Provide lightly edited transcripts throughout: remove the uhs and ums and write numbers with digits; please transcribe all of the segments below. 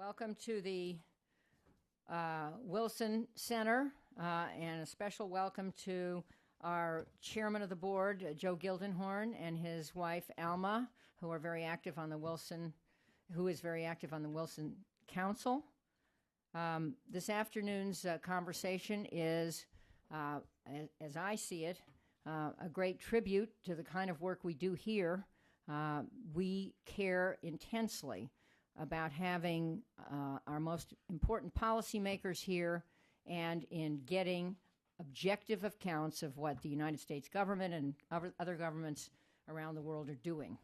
Welcome to the Wilson Center, and a special welcome to our chairman of the board, Joe Gildenhorn, and his wife, Alma, who is very active on the Wilson Council. This afternoon's conversation is, as I see it, a great tribute to the kind of work we do here. We care intensely about having our most important policymakers here and in getting objective accounts of what the United States government and other governments around the world are doing.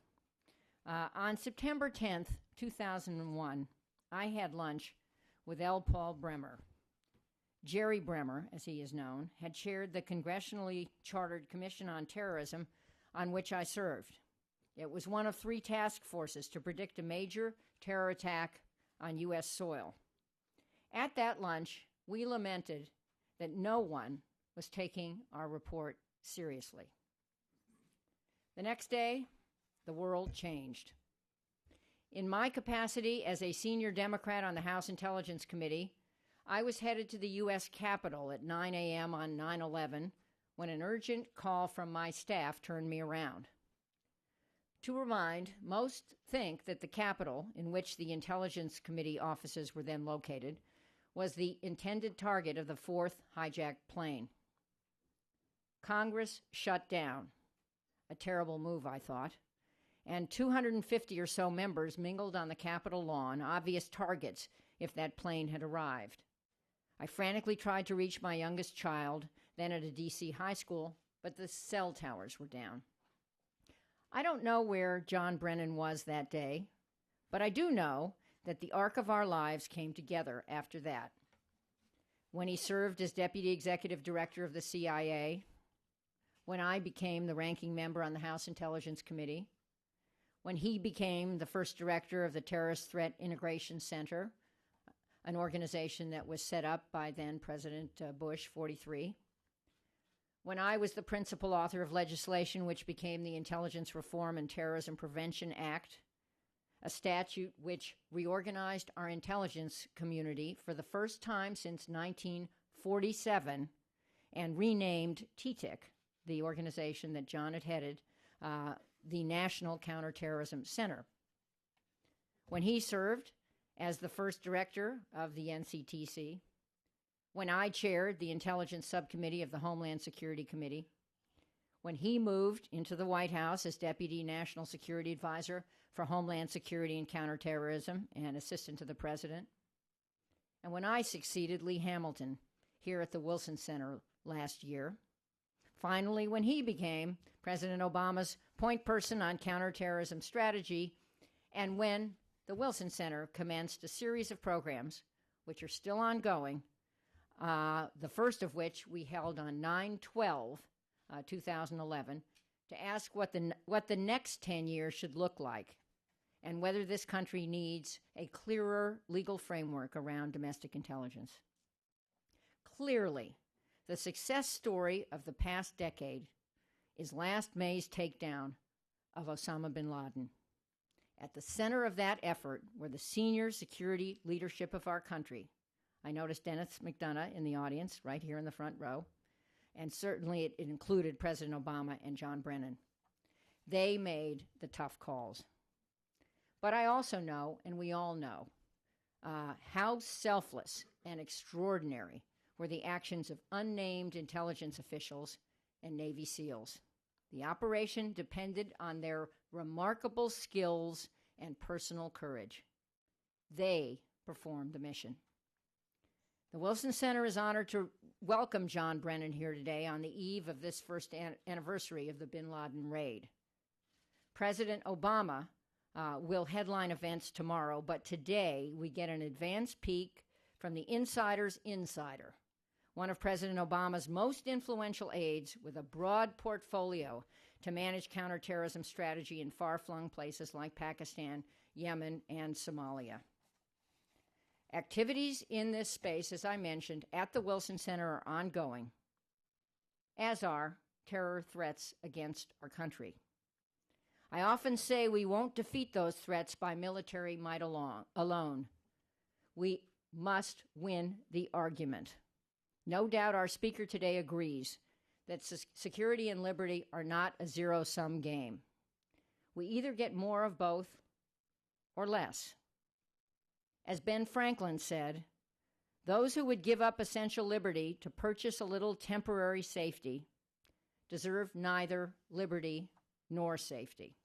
On September 10th, 2001, I had lunch with L. Paul Bremer. Jerry Bremer, as he is known, had chaired the congressionally chartered Commission on Terrorism on which I served. It was one of 3 task forces to predict a major terror attack on U.S. soil. At that lunch, we lamented that no one was taking our report seriously. The next day, the world changed. In my capacity as a senior Democrat on the House Intelligence Committee, I was headed to the U.S. Capitol at 9 a.m. on 9/11 when an urgent call from my staff turned me around. To remind, most think that the Capitol, in which the Intelligence Committee offices were then located, was the intended target of the 4th hijacked plane. Congress shut down. A terrible move, I thought. And 250 or so members mingled on the Capitol lawn, obvious targets if that plane had arrived. I frantically tried to reach my youngest child, then at a D.C. high school, but the cell towers were down. I don't know where John Brennan was that day, but I do know that the arc of our lives came together after that. When he served as Deputy Executive Director of the CIA, when I became the ranking member on the House Intelligence Committee, when he became the first director of the Terrorist Threat Integration Center, an organization that was set up by then President Bush, 43, when I was the principal author of legislation which became the Intelligence Reform and Terrorism Prevention Act, a statute which reorganized our intelligence community for the first time since 1947 and renamed TTIC, the organization that John had headed, the National Counterterrorism Center. When he served as the first director of the NCTC, when I chaired the Intelligence Subcommittee of the Homeland Security Committee, when he moved into the White House as Deputy National Security Advisor for Homeland Security and Counterterrorism and Assistant to the President, and when I succeeded Lee Hamilton here at the Wilson Center last year, finally when he became President Obama's point person on counterterrorism strategy, and when the Wilson Center commenced a series of programs which are still ongoing, the first of which we held on 9/12/2011, to ask what the next 10 years should look like and whether this country needs a clearer legal framework around domestic intelligence. Clearly, the success story of the past decade is last May's takedown of Osama bin Laden. At the center of that effort were the senior security leadership of our country. I noticed Dennis McDonough in the audience, right here in the front row, and certainly it included President Obama and John Brennan. They made the tough calls. But I also know, and we all know, how selfless and extraordinary were the actions of unnamed intelligence officials and Navy SEALs. The operation depended on their remarkable skills and personal courage. They performed the mission. The Wilson Center is honored to welcome John Brennan here today on the eve of this first anniversary of the bin Laden raid. President Obama will headline events tomorrow, but today we get an advance peek from the insider's insider, one of President Obama's most influential aides with a broad portfolio to manage counterterrorism strategy in far-flung places like Pakistan, Yemen, and Somalia. Activities in this space, as I mentioned, at the Wilson Center are ongoing, as are terror threats against our country. I often say we won't defeat those threats by military might alone. We must win the argument. No doubt our speaker today agrees that security and liberty are not a zero-sum game. We either get more of both or less. As Ben Franklin said, those who would give up essential liberty to purchase a little temporary safety deserve neither liberty nor safety.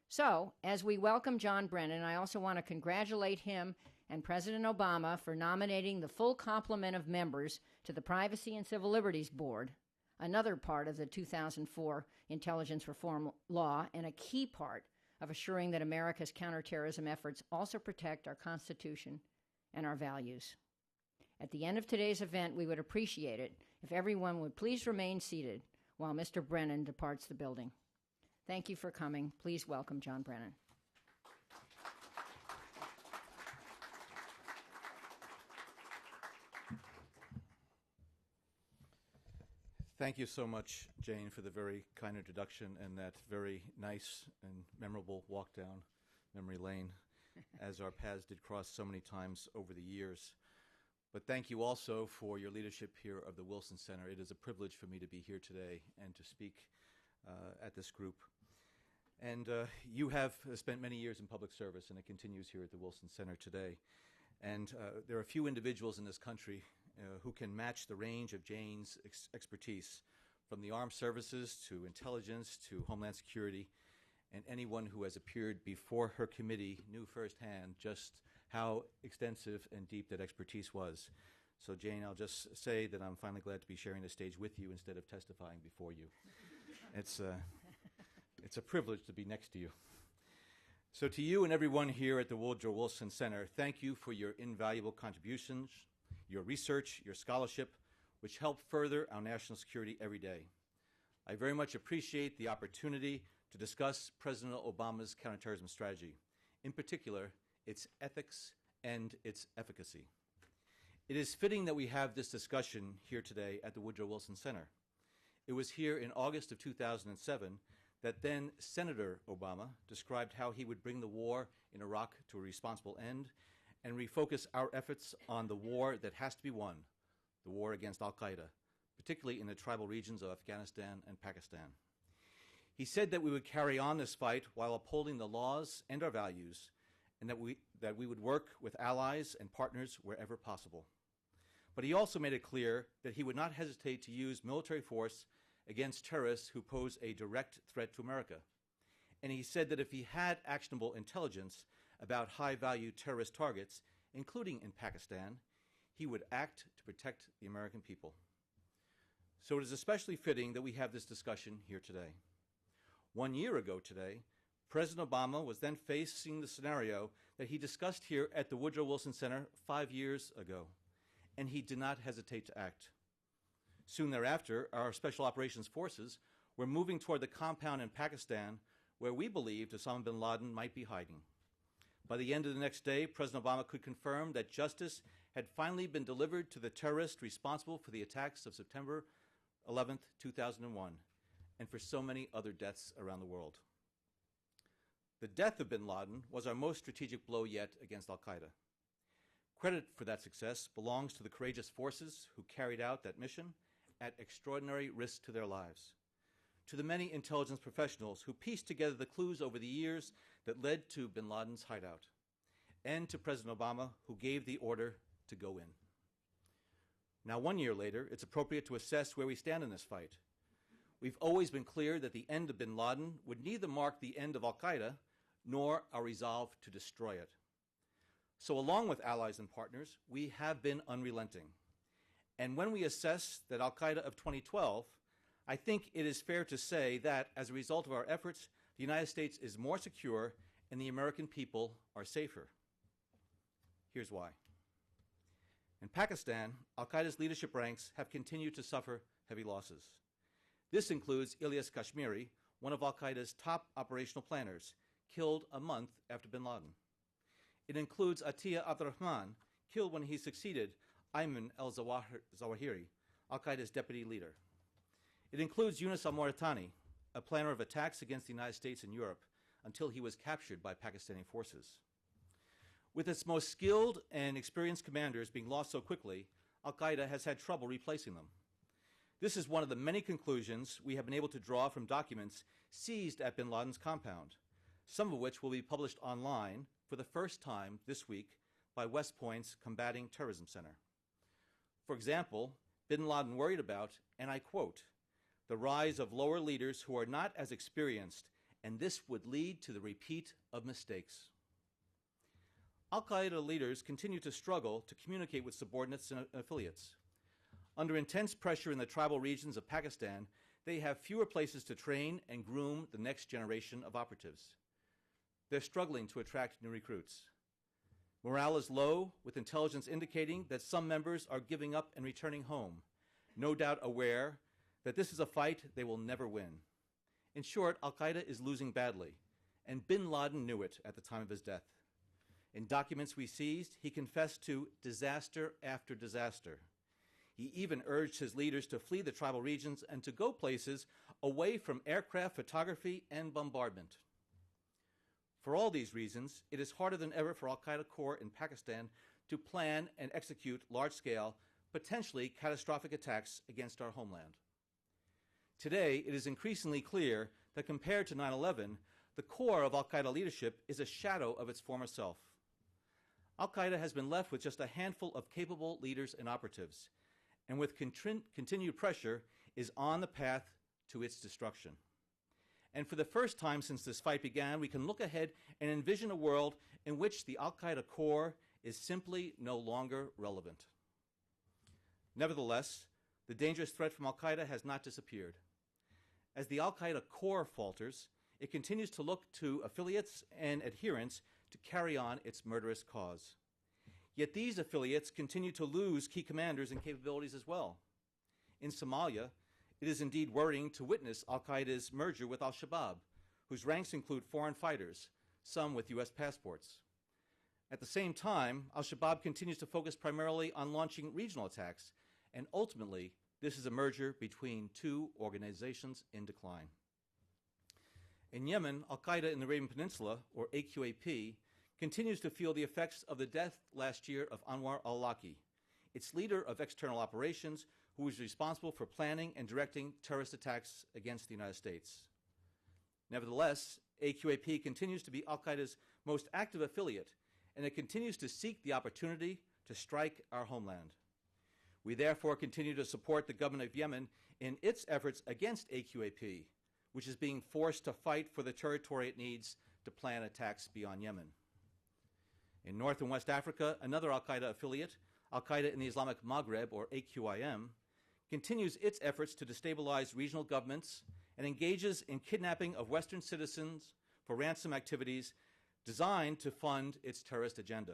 So, as we welcome John Brennan, I also want to congratulate him and President Obama for nominating the full complement of members to the Privacy and Civil Liberties Board, another part of the 2004 Intelligence Reform Law and a key part of assuring that America's counterterrorism efforts also protect our Constitution and our values. At the end of today's event, we would appreciate it if everyone would please remain seated while Mr. Brennan departs the building. Thank you for coming. Please welcome John Brennan. Thank you so much, Jane, for the very kind introduction and that very nice and memorable walk down memory lane, as our paths did cross so many times over the years. But thank you also for your leadership here of the Wilson Center. It is a privilege for me to be here today and to speak at this group. And you have spent many years in public service, and it continues here at the Wilson Center today. And there are few individuals in this country who can match the range of Jane's expertise, from the armed services to intelligence to Homeland Security, and anyone who has appeared before her committee knew firsthand just how extensive and deep that expertise was. So, Jane, I'll just say that I'm finally glad to be sharing the stage with you instead of testifying before you. It's a privilege to be next to you. So to you and everyone here at the Woodrow Wilson Center, thank you for your invaluable contributions, your research, your scholarship, which help further our national security every day. I very much appreciate the opportunity to discuss President Obama's counterterrorism strategy, in particular, its ethics and its efficacy. It is fitting that we have this discussion here today at the Woodrow Wilson Center. It was here in August of 2007 that then Senator Obama described how he would bring the war in Iraq to a responsible end and refocus our efforts on the war that has to be won, the war against Al-Qaeda, particularly in the tribal regions of Afghanistan and Pakistan. He said that we would carry on this fight while upholding the laws and our values, and that we would work with allies and partners wherever possible. But he also made it clear that he would not hesitate to use military force against terrorists who pose a direct threat to America. And he said that if he had actionable intelligence about high-value terrorist targets, including in Pakistan, he would act to protect the American people. So it is especially fitting that we have this discussion here today. 1 year ago today, President Obama was then facing the scenario that he discussed here at the Woodrow Wilson Center 5 years ago, and he did not hesitate to act. Soon thereafter, our Special Operations Forces were moving toward the compound in Pakistan where we believed Osama bin Laden might be hiding. By the end of the next day, President Obama could confirm that justice had finally been delivered to the terrorists responsible for the attacks of September 11th, 2001, and for so many other deaths around the world. The death of bin Laden was our most strategic blow yet against Al-Qaeda. Credit for that success belongs to the courageous forces who carried out that mission at extraordinary risk to their lives, to the many intelligence professionals who pieced together the clues over the years that led to bin Laden's hideout, and to President Obama, who gave the order to go in. Now, 1 year later, it's appropriate to assess where we stand in this fight. We've always been clear that the end of bin Laden would neither mark the end of Al-Qaeda nor our resolve to destroy it. So along with allies and partners, we have been unrelenting. And when we assess that Al-Qaeda of 2012, I think it is fair to say that as a result of our efforts, the United States is more secure and the American people are safer. Here's why. In Pakistan, Al-Qaeda's leadership ranks have continued to suffer heavy losses. This includes Ilyas Kashmiri, one of Al-Qaeda's top operational planners, killed a month after bin Laden. It includes Atiya Abdurrahman, killed when he succeeded Ayman al-Zawahiri, Al-Qaeda's deputy leader. It includes Yunus al-Mauritani, a planner of attacks against the United States and Europe, until he was captured by Pakistani forces. With its most skilled and experienced commanders being lost so quickly, Al-Qaeda has had trouble replacing them. This is one of the many conclusions we have been able to draw from documents seized at bin Laden's compound, some of which will be published online for the first time this week by West Point's Combating Terrorism Center. For example, bin Laden worried about, and I quote, the rise of lower leaders who are not as experienced, and this would lead to the repeat of mistakes. Al-Qaeda leaders continue to struggle to communicate with subordinates and affiliates. Under intense pressure in the tribal regions of Pakistan, they have fewer places to train and groom the next generation of operatives. They're struggling to attract new recruits. Morale is low, with intelligence indicating that some members are giving up and returning home, no doubt aware that this is a fight they will never win. In short, Al-Qaeda is losing badly, and bin Laden knew it at the time of his death. In documents we seized, he confessed to disaster after disaster. He even urged his leaders to flee the tribal regions and to go places away from aircraft photography and bombardment. For all these reasons, it is harder than ever for Al-Qaeda Corps in Pakistan to plan and execute large-scale, potentially catastrophic attacks against our homeland. Today, it is increasingly clear that compared to 9/11, the core of Al-Qaeda leadership is a shadow of its former self. Al-Qaeda has been left with just a handful of capable leaders and operatives, and with continued pressure is on the path to its destruction. And for the first time since this fight began, we can look ahead and envision a world in which the Al-Qaeda core is simply no longer relevant. Nevertheless, the dangerous threat from Al-Qaeda has not disappeared. As the Al-Qaeda core falters, it continues to look to affiliates and adherents to carry on its murderous cause. Yet these affiliates continue to lose key commanders and capabilities as well. In Somalia, it is indeed worrying to witness Al-Qaeda's merger with Al-Shabaab, whose ranks include foreign fighters, some with U.S. passports. At the same time, Al-Shabaab continues to focus primarily on launching regional attacks, and ultimately, this is a merger between two organizations in decline. In Yemen, Al-Qaeda in the Arabian Peninsula, or AQAP, continues to feel the effects of the death last year of Anwar al-Awlaki, its leader of external operations, who was responsible for planning and directing terrorist attacks against the United States. Nevertheless, AQAP continues to be Al-Qaeda's most active affiliate, and it continues to seek the opportunity to strike our homeland. We therefore continue to support the government of Yemen in its efforts against AQAP, which is being forced to fight for the territory it needs to plan attacks beyond Yemen. In North and West Africa, another Al-Qaeda affiliate, Al-Qaeda in the Islamic Maghreb, or AQIM, continues its efforts to destabilize regional governments and engages in kidnapping of Western citizens for ransom activities designed to fund its terrorist agenda.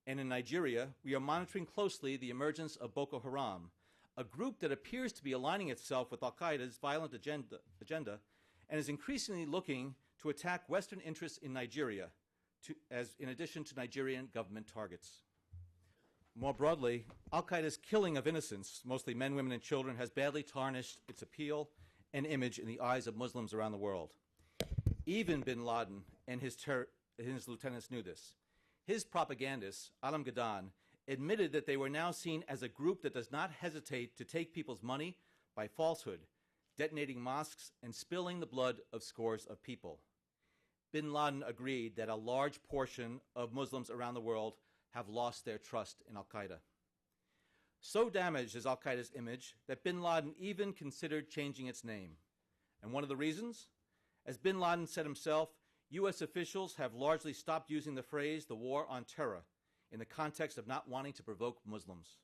And in Nigeria, we are monitoring closely the emergence of Boko Haram, a group that appears to be aligning itself with Al-Qaeda's violent agenda and is increasingly looking to attack Western interests in Nigeria, in addition to Nigerian government targets. More broadly, Al-Qaeda's killing of innocents, mostly men, women, and children, has badly tarnished its appeal and image in the eyes of Muslims around the world. Even bin Laden and his lieutenants knew this. His propagandist, Alam Gadan, admitted that they were now seen as a group that does not hesitate to take people's money by falsehood, detonating mosques and spilling the blood of scores of people. Bin Laden agreed that a large portion of Muslims around the world have lost their trust in Al-Qaeda. So damaged is Al-Qaeda's image that bin Laden even considered changing its name. And one of the reasons? As bin Laden said himself, U.S. officials have largely stopped using the phrase the war on terror in the context of not wanting to provoke Muslims.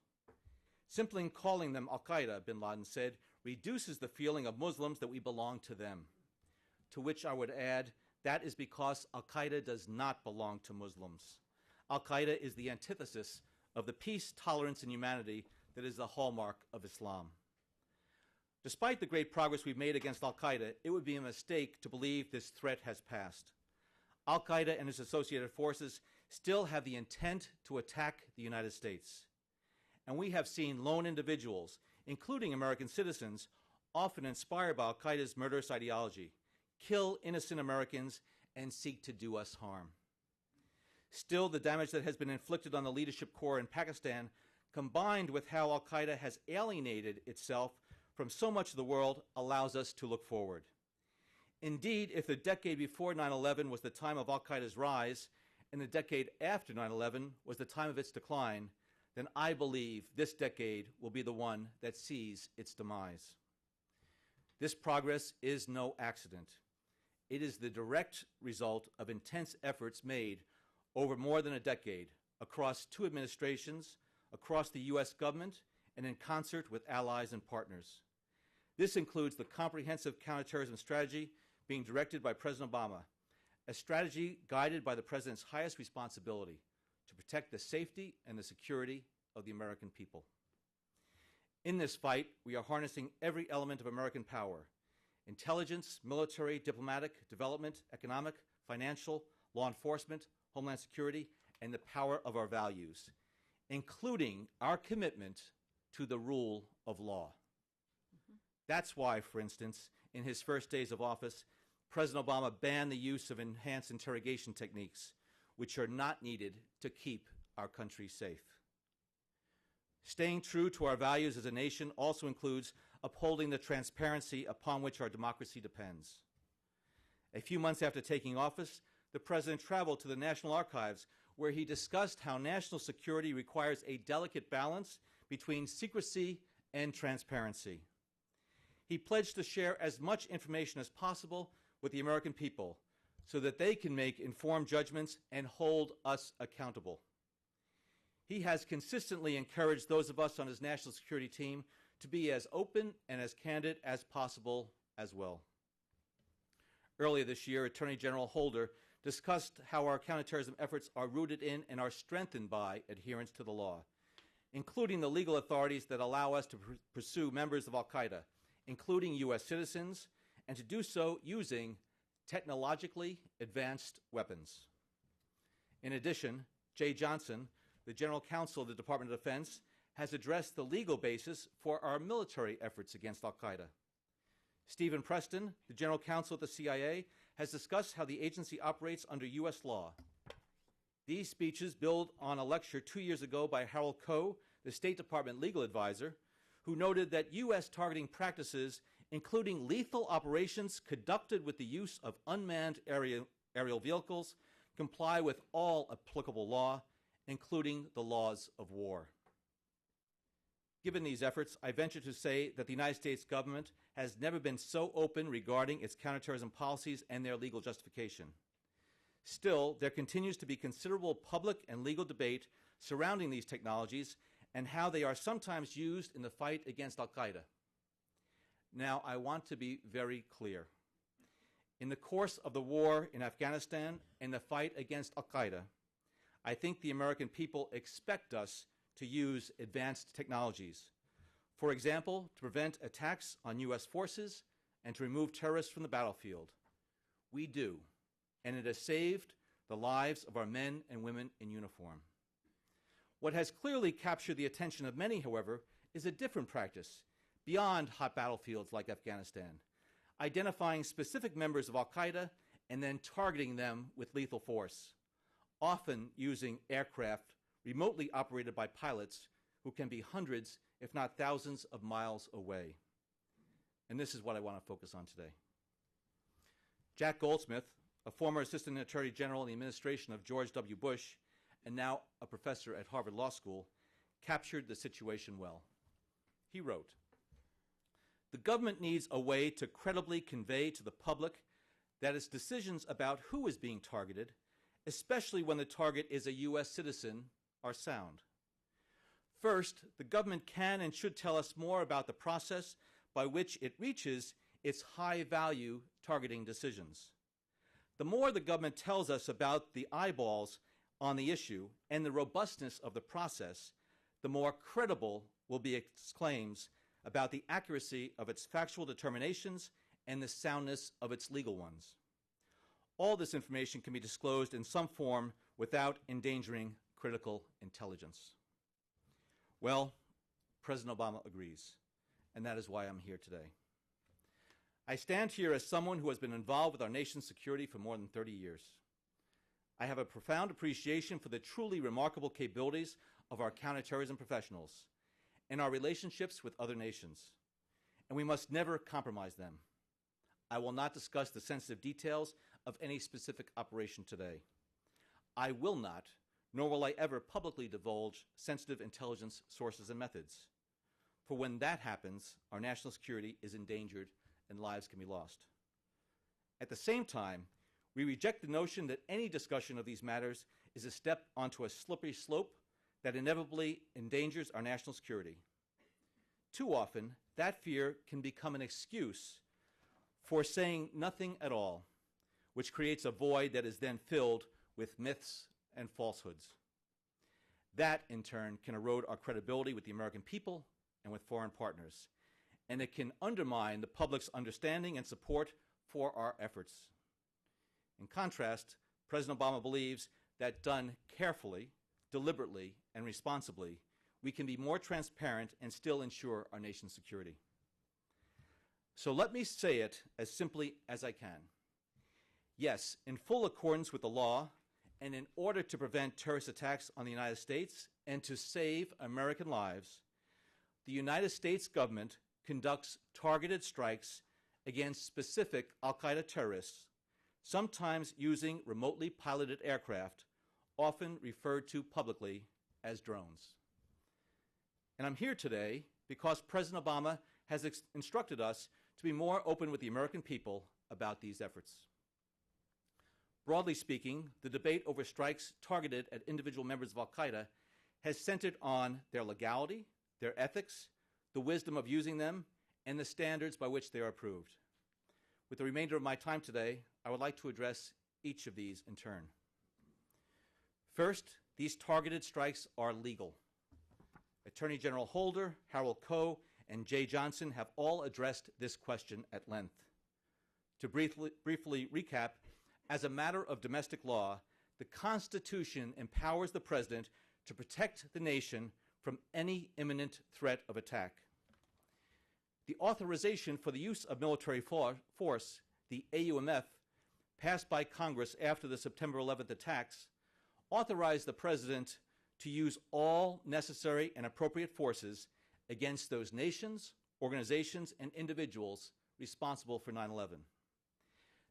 Simply calling them Al-Qaeda, bin Laden said, reduces the feeling of Muslims that we belong to them. To which I would add, that is because Al-Qaeda does not belong to Muslims. Al-Qaeda is the antithesis of the peace, tolerance, and humanity that is the hallmark of Islam. Despite the great progress we've made against Al-Qaeda, it would be a mistake to believe this threat has passed. Al-Qaeda and its associated forces still have the intent to attack the United States. And we have seen lone individuals, including American citizens, often inspired by Al-Qaeda's murderous ideology, kill innocent Americans and seek to do us harm. Still, the damage that has been inflicted on the leadership corps in Pakistan, combined with how Al-Qaeda has alienated itself from so much of the world, allows us to look forward. Indeed, if the decade before 9/11 was the time of Al-Qaeda's rise, and the decade after 9/11 was the time of its decline, then I believe this decade will be the one that sees its demise. This progress is no accident. It is the direct result of intense efforts made over more than a decade across two administrations, across the U.S. government, and in concert with allies and partners. This includes the comprehensive counterterrorism strategy being directed by President Obama, a strategy guided by the President's highest responsibility to protect the safety and the security of the American people. In this fight, we are harnessing every element of American power: intelligence, military, diplomatic, development, economic, financial, law enforcement, homeland security, and the power of our values, including our commitment to the rule of law. That's why, for instance, in his first days of office, President Obama banned the use of enhanced interrogation techniques, which are not needed to keep our country safe. Staying true to our values as a nation also includes upholding the transparency upon which our democracy depends. A few months after taking office, the President traveled to the National Archives, where he discussed how national security requires a delicate balance between secrecy and transparency. He pledged to share as much information as possible with the American people so that they can make informed judgments and hold us accountable. He has consistently encouraged those of us on his national security team to be as open and as candid as possible as well. Earlier this year, Attorney General Holder discussed how our counterterrorism efforts are rooted in and are strengthened by adherence to the law, including the legal authorities that allow us to pursue members of Al-Qaeda, including U.S. citizens, and to do so using technologically advanced weapons. In addition, Jay Johnson, the General Counsel of the Department of Defense, has addressed the legal basis for our military efforts against Al-Qaeda. Stephen Preston, the General Counsel of the CIA, has discussed how the agency operates under U.S. law. These speeches build on a lecture 2 years ago by Harold Koh, the State Department legal advisor, who noted that U.S. targeting practices, including lethal operations conducted with the use of unmanned aerial vehicles, comply with all applicable law, including the laws of war. Given these efforts, I venture to say that the United States government has never been so open regarding its counterterrorism policies and their legal justification. Still, there continues to be considerable public and legal debate surrounding these technologies and how they are sometimes used in the fight against Al-Qaeda. Now, I want to be very clear. In the course of the war in Afghanistan and the fight against Al-Qaeda, I think the American people expect us to use advanced technologies. For example, to prevent attacks on U.S. forces and to remove terrorists from the battlefield. We do, and it has saved the lives of our men and women in uniform. What has clearly captured the attention of many, however, is a different practice beyond hot battlefields like Afghanistan, identifying specific members of Al-Qaeda and then targeting them with lethal force, often using aircraft remotely operated by pilots who can be hundreds, if not thousands, of miles away. And this is what I want to focus on today. Jack Goldsmith, a former Assistant Attorney General in the administration of George W. Bush, and now a professor at Harvard Law School, captured the situation well. He wrote, "The government needs a way to credibly convey to the public that its decisions about who is being targeted, especially when the target is a U.S. citizen, are sound. First, the government can and should tell us more about the process by which it reaches its high-value targeting decisions. The more the government tells us about the eyeballs on the issue and the robustness of the process, the more credible will be its claims about the accuracy of its factual determinations and the soundness of its legal ones. All this information can be disclosed in some form without endangering critical intelligence." Well, President Obama agrees, and that is why I'm here today. I stand here as someone who has been involved with our nation's security for more than 30 years. I have a profound appreciation for the truly remarkable capabilities of our counterterrorism professionals and our relationships with other nations, and we must never compromise them. I will not discuss the sensitive details of any specific operation today. I will not, nor will I ever publicly divulge sensitive intelligence sources and methods, for when that happens, our national security is endangered and lives can be lost. At the same time, we reject the notion that any discussion of these matters is a step onto a slippery slope that inevitably endangers our national security. Too often, that fear can become an excuse for saying nothing at all, which creates a void that is then filled with myths and falsehoods. That, in turn, can erode our credibility with the American people and with foreign partners, and it can undermine the public's understanding and support for our efforts. In contrast, President Obama believes that done carefully, deliberately, and responsibly, we can be more transparent and still ensure our nation's security. So let me say it as simply as I can. Yes, in full accordance with the law, and in order to prevent terrorist attacks on the United States and to save American lives, the United States government conducts targeted strikes against specific Al-Qaeda terrorists, sometimes using remotely piloted aircraft, often referred to publicly as drones. And I'm here today because President Obama has instructed us to be more open with the American people about these efforts. Broadly speaking, the debate over strikes targeted at individual members of Al-Qaeda has centered on their legality, their ethics, the wisdom of using them, and the standards by which they are approved. With the remainder of my time today, I would like to address each of these in turn. First, these targeted strikes are legal. Attorney General Holder, Harold Koh, and Jay Johnson have all addressed this question at length. To briefly recap, as a matter of domestic law, the Constitution empowers the President to protect the nation from any imminent threat of attack. The authorization for the use of military force, the AUMF, passed by Congress after the September 11th attacks, authorized the President to use all necessary and appropriate forces against those nations, organizations, and individuals responsible for 9/11.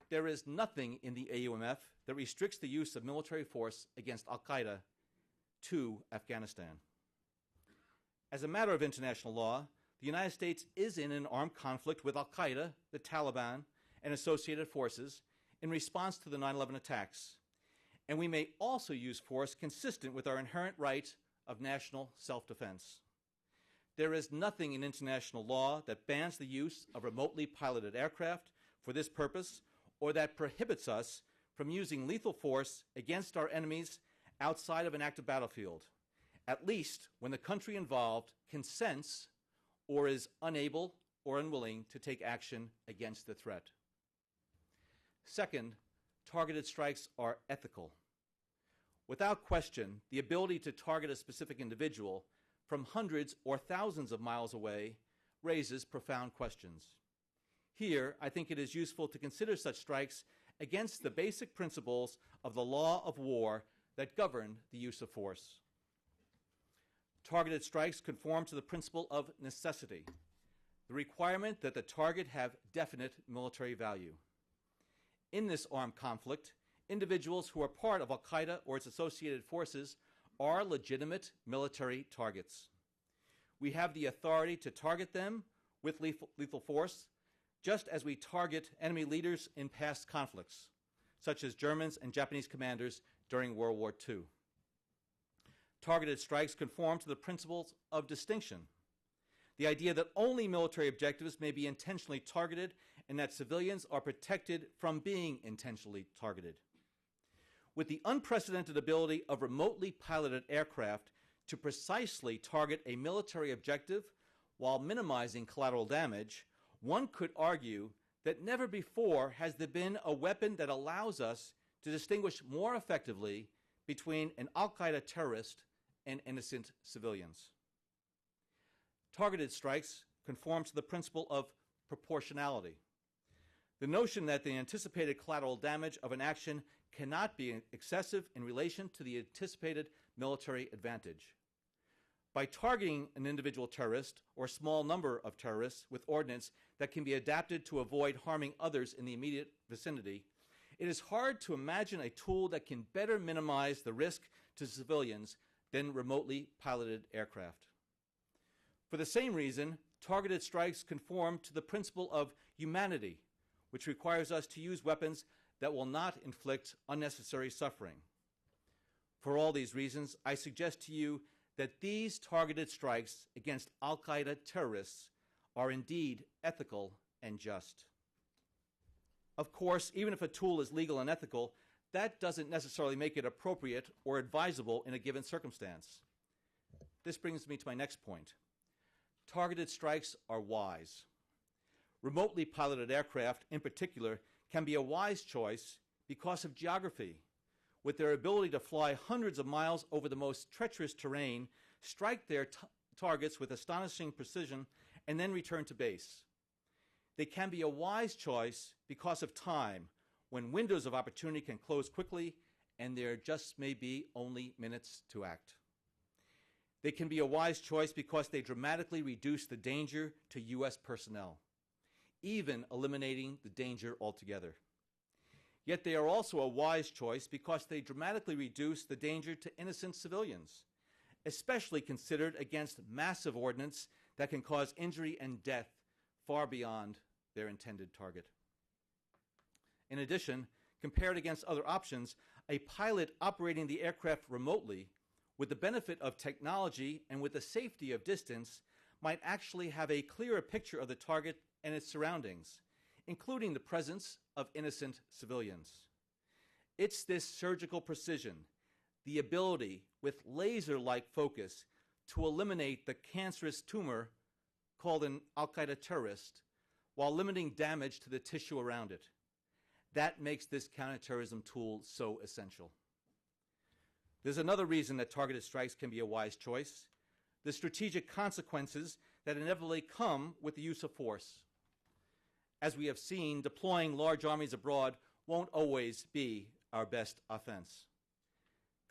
There is nothing in the AUMF that restricts the use of military force against Al-Qaeda to Afghanistan. As a matter of international law, the United States is in an armed conflict with Al-Qaeda, the Taliban, and associated forces in response to the 9/11 attacks, and we may also use force consistent with our inherent right of national self-defense. There is nothing in international law that bans the use of remotely piloted aircraft for this purpose or that prohibits us from using lethal force against our enemies outside of an active battlefield, at least when the country involved consents or is unable or unwilling to take action against the threat. Second, targeted strikes are ethical. Without question, the ability to target a specific individual from hundreds or thousands of miles away raises profound questions. Here, I think it is useful to consider such strikes against the basic principles of the law of war that govern the use of force. Targeted strikes conform to the principle of necessity, the requirement that the target have definite military value. In this armed conflict, individuals who are part of Al-Qaeda or its associated forces are legitimate military targets. We have the authority to target them with lethal force, just as we target enemy leaders in past conflicts, such as Germans and Japanese commanders during World War II. Targeted strikes conform to the principles of distinction, the idea that only military objectives may be intentionally targeted and that civilians are protected from being intentionally targeted. With the unprecedented ability of remotely piloted aircraft to precisely target a military objective while minimizing collateral damage, one could argue that never before has there been a weapon that allows us to distinguish more effectively between an Al-Qaeda terrorist and innocent civilians. Targeted strikes conform to the principle of proportionality, the notion that the anticipated collateral damage of an action cannot be excessive in relation to the anticipated military advantage. By targeting an individual terrorist or a small number of terrorists with ordnance that can be adapted to avoid harming others in the immediate vicinity, it is hard to imagine a tool that can better minimize the risk to civilians than remotely piloted aircraft. For the same reason, targeted strikes conform to the principle of humanity, which requires us to use weapons that will not inflict unnecessary suffering. For all these reasons, I suggest to you that these targeted strikes against Al-Qaeda terrorists are indeed ethical and just. Of course, even if a tool is legal and ethical, that doesn't necessarily make it appropriate or advisable in a given circumstance. This brings me to my next point. Targeted strikes are wise. Remotely piloted aircraft, in particular, can be a wise choice because of geography. With their ability to fly hundreds of miles over the most treacherous terrain, strike their targets with astonishing precision, and then return to base. They can be a wise choice because of time, when windows of opportunity can close quickly and there just may be only minutes to act. They can be a wise choice because they dramatically reduce the danger to U.S. personnel, even eliminating the danger altogether. Yet they are also a wise choice because they dramatically reduce the danger to innocent civilians, especially considered against massive ordnance that can cause injury and death far beyond their intended target. In addition, compared against other options, a pilot operating the aircraft remotely, with the benefit of technology and with the safety of distance, might actually have a clearer picture of the target and its surroundings, including the presence of innocent civilians. It's this surgical precision, the ability with laser-like focus to eliminate the cancerous tumor called an Al-Qaeda terrorist while limiting damage to the tissue around it. That makes this counterterrorism tool so essential. There's another reason that targeted strikes can be a wise choice: the strategic consequences that inevitably come with the use of force. As we have seen, deploying large armies abroad won't always be our best offense.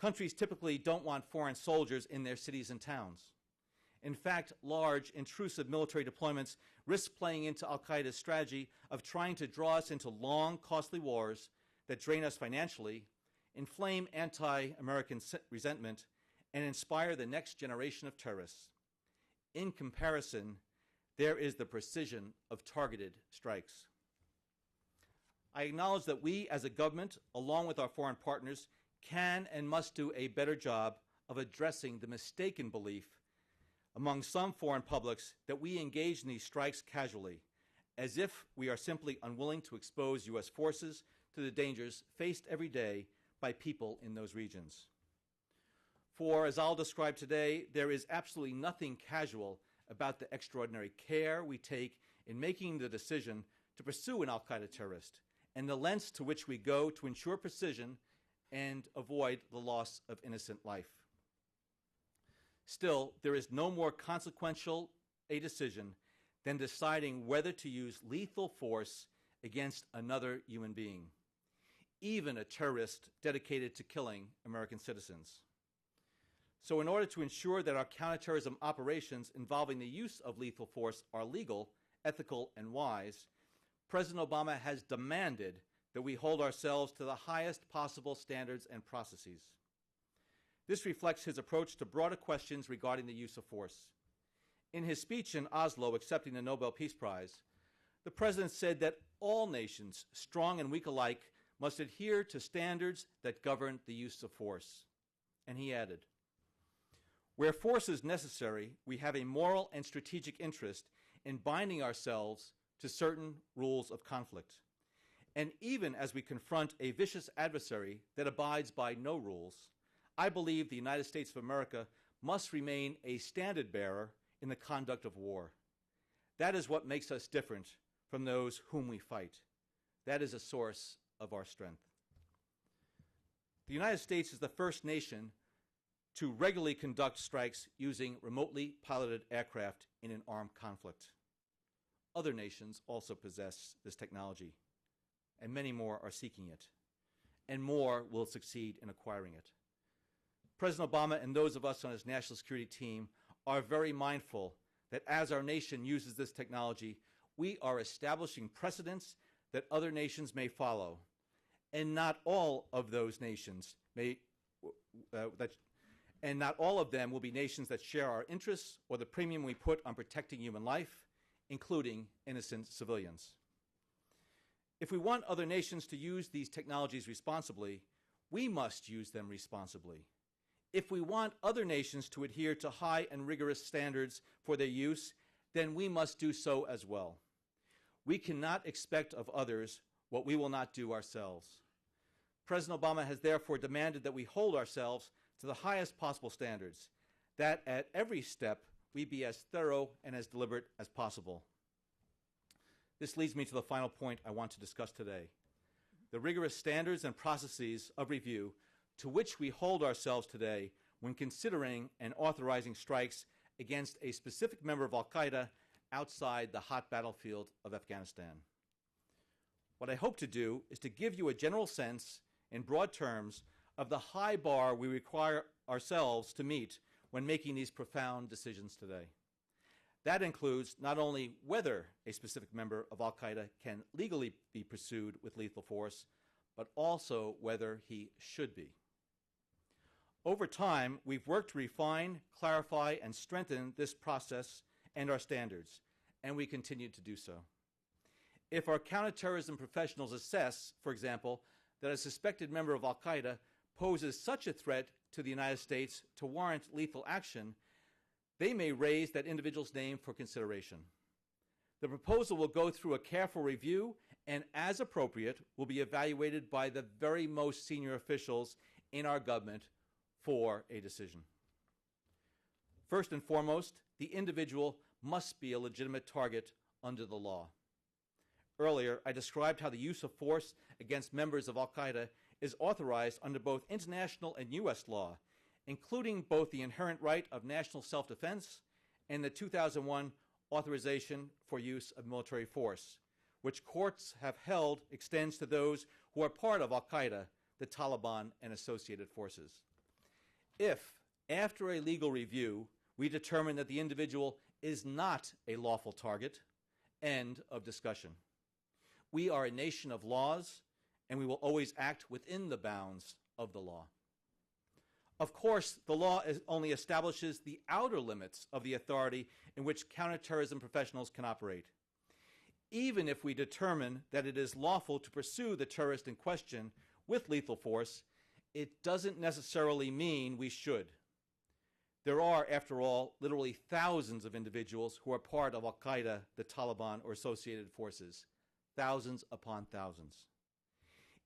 Countries typically don't want foreign soldiers in their cities and towns. In fact, large, intrusive military deployments risk playing into Al-Qaeda's strategy of trying to draw us into long, costly wars that drain us financially, inflame anti-American resentment, and inspire the next generation of terrorists. In comparison, there is the precision of targeted strikes. I acknowledge that we as a government, along with our foreign partners, can and must do a better job of addressing the mistaken belief among some foreign publics that we engage in these strikes casually, as if we are simply unwilling to expose U.S. forces to the dangers faced every day by people in those regions. For, as I'll describe today, there is absolutely nothing casual about the extraordinary care we take in making the decision to pursue an Al-Qaeda terrorist, and the lengths to which we go to ensure precision and avoid the loss of innocent life. Still, there is no more consequential a decision than deciding whether to use lethal force against another human being, even a terrorist dedicated to killing American citizens. So in order to ensure that our counterterrorism operations involving the use of lethal force are legal, ethical, and wise, President Obama has demanded that we hold ourselves to the highest possible standards and processes. This reflects his approach to broader questions regarding the use of force. In his speech in Oslo accepting the Nobel Peace Prize, the President said that all nations, strong and weak alike, must adhere to standards that govern the use of force. And he added, "Where force is necessary, we have a moral and strategic interest in binding ourselves to certain rules of conflict. And even as we confront a vicious adversary that abides by no rules, I believe the United States of America must remain a standard bearer in the conduct of war. That is what makes us different from those whom we fight. That is a source of our strength." The United States is the first nation to regularly conduct strikes using remotely piloted aircraft in an armed conflict. Other nations also possess this technology, and many more are seeking it. and more will succeed in acquiring it. President Obama and those of us on his national security team are very mindful that as our nation uses this technology, we are establishing precedents that other nations may follow. And not all of those nations not all of them will be nations that share our interests or the premium we put on protecting human life, including innocent civilians. If we want other nations to use these technologies responsibly, we must use them responsibly. If we want other nations to adhere to high and rigorous standards for their use, then we must do so as well. We cannot expect of others what we will not do ourselves. President Obama has therefore demanded that we hold ourselves to the highest possible standards, that at every step we be as thorough and as deliberate as possible. This leads me to the final point I want to discuss today. The rigorous standards and processes of review to which we hold ourselves today when considering and authorizing strikes against a specific member of Al-Qaeda outside the hot battlefield of Afghanistan. What I hope to do is to give you a general sense, in broad terms, of the high bar we require ourselves to meet when making these profound decisions today. That includes not only whether a specific member of Al-Qaeda can legally be pursued with lethal force, but also whether he should be. Over time, we've worked to refine, clarify, and strengthen this process and our standards, and we continue to do so. If our counterterrorism professionals assess, for example, that a suspected member of Al-Qaeda poses such a threat to the United States to warrant lethal action, they may raise that individual's name for consideration. The proposal will go through a careful review and, as appropriate, will be evaluated by the very most senior officials in our government for a decision. First and foremost, the individual must be a legitimate target under the law. Earlier, I described how the use of force against members of Al-Qaeda is authorized under both international and U.S. law, including both the inherent right of national self-defense and the 2001 authorization for use of military force, which courts have held extends to those who are part of Al-Qaeda, the Taliban, and associated forces. If, after a legal review, we determine that the individual is not a lawful target, end of discussion. We are a nation of laws, and we will always act within the bounds of the law. Of course, the law only establishes the outer limits of the authority in which counterterrorism professionals can operate. Even if we determine that it is lawful to pursue the terrorist in question with lethal force, it doesn't necessarily mean we should. There are, after all, literally thousands of individuals who are part of Al-Qaeda, the Taliban, or associated forces. Thousands upon thousands.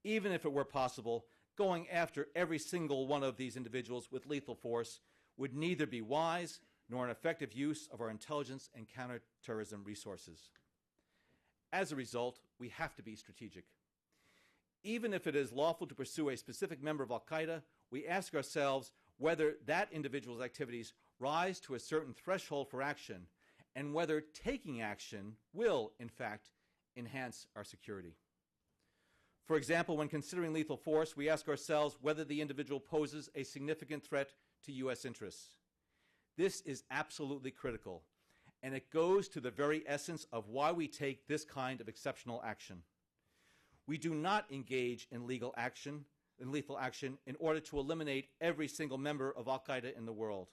Even if it were possible, going after every single one of these individuals with lethal force would neither be wise nor an effective use of our intelligence and counterterrorism resources. As a result, we have to be strategic. Even if it is lawful to pursue a specific member of Al-Qaeda, we ask ourselves whether that individual's activities rise to a certain threshold for action and whether taking action will, in fact, enhance our security. For example, when considering lethal force, we ask ourselves whether the individual poses a significant threat to U.S. interests. This is absolutely critical, and it goes to the very essence of why we take this kind of exceptional action. We do not engage in lethal action in order to eliminate every single member of Al-Qaeda in the world.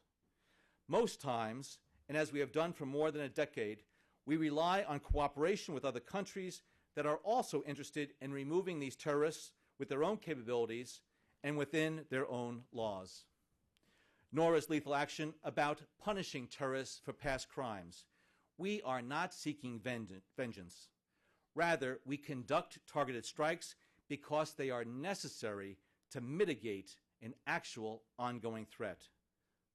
Most times, and as we have done for more than a decade, we rely on cooperation with other countries that are also interested in removing these terrorists with their own capabilities and within their own laws. Nor is lethal action about punishing terrorists for past crimes. We are not seeking vengeance. Rather, we conduct targeted strikes because they are necessary to mitigate an actual ongoing threat,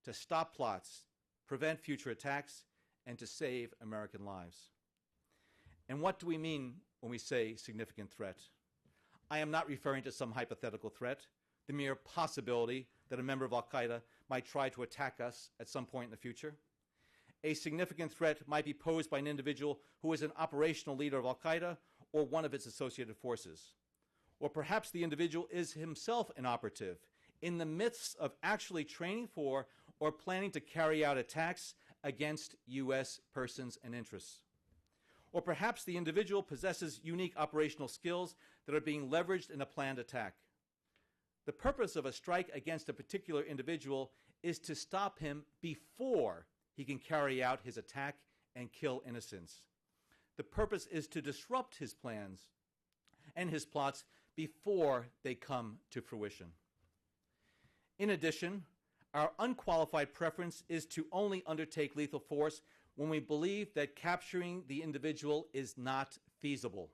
to stop plots, prevent future attacks, and to save American lives. And what do we mean when we say significant threat? I am not referring to some hypothetical threat, the mere possibility that a member of Al-Qaeda might try to attack us at some point in the future. A significant threat might be posed by an individual who is an operational leader of Al-Qaeda or one of its associated forces, Or perhaps the individual is himself an operative in the midst of actually training for or planning to carry out attacks against U.S. persons and interests. Or perhaps the individual possesses unique operational skills that are being leveraged in a planned attack. The purpose of a strike against a particular individual is to stop him before he can carry out his attack and kill innocents. The purpose is to disrupt his plans and his plots before they come to fruition. In addition, our unqualified preference is to only undertake lethal force when we believe that capturing the individual is not feasible.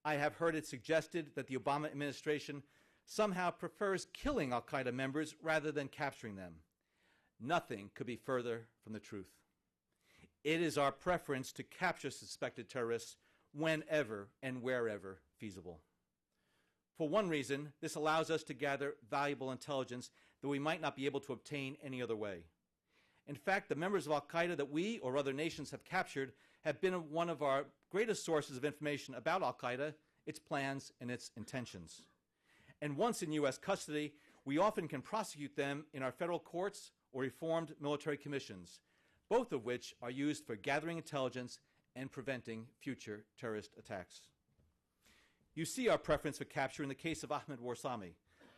I have heard it suggested that the Obama administration somehow prefers killing Al-Qaeda members rather than capturing them. Nothing could be further from the truth. It is our preference to capture suspected terrorists whenever and wherever feasible. For one reason, this allows us to gather valuable intelligence that we might not be able to obtain any other way. In fact, the members of Al-Qaeda that we or other nations have captured have been one of our greatest sources of information about Al-Qaeda, its plans, and its intentions. And once in U.S. custody, we often can prosecute them in our federal courts or reformed military commissions, both of which are used for gathering intelligence and preventing future terrorist attacks. You see our preference for capture in the case of Ahmed Warsame,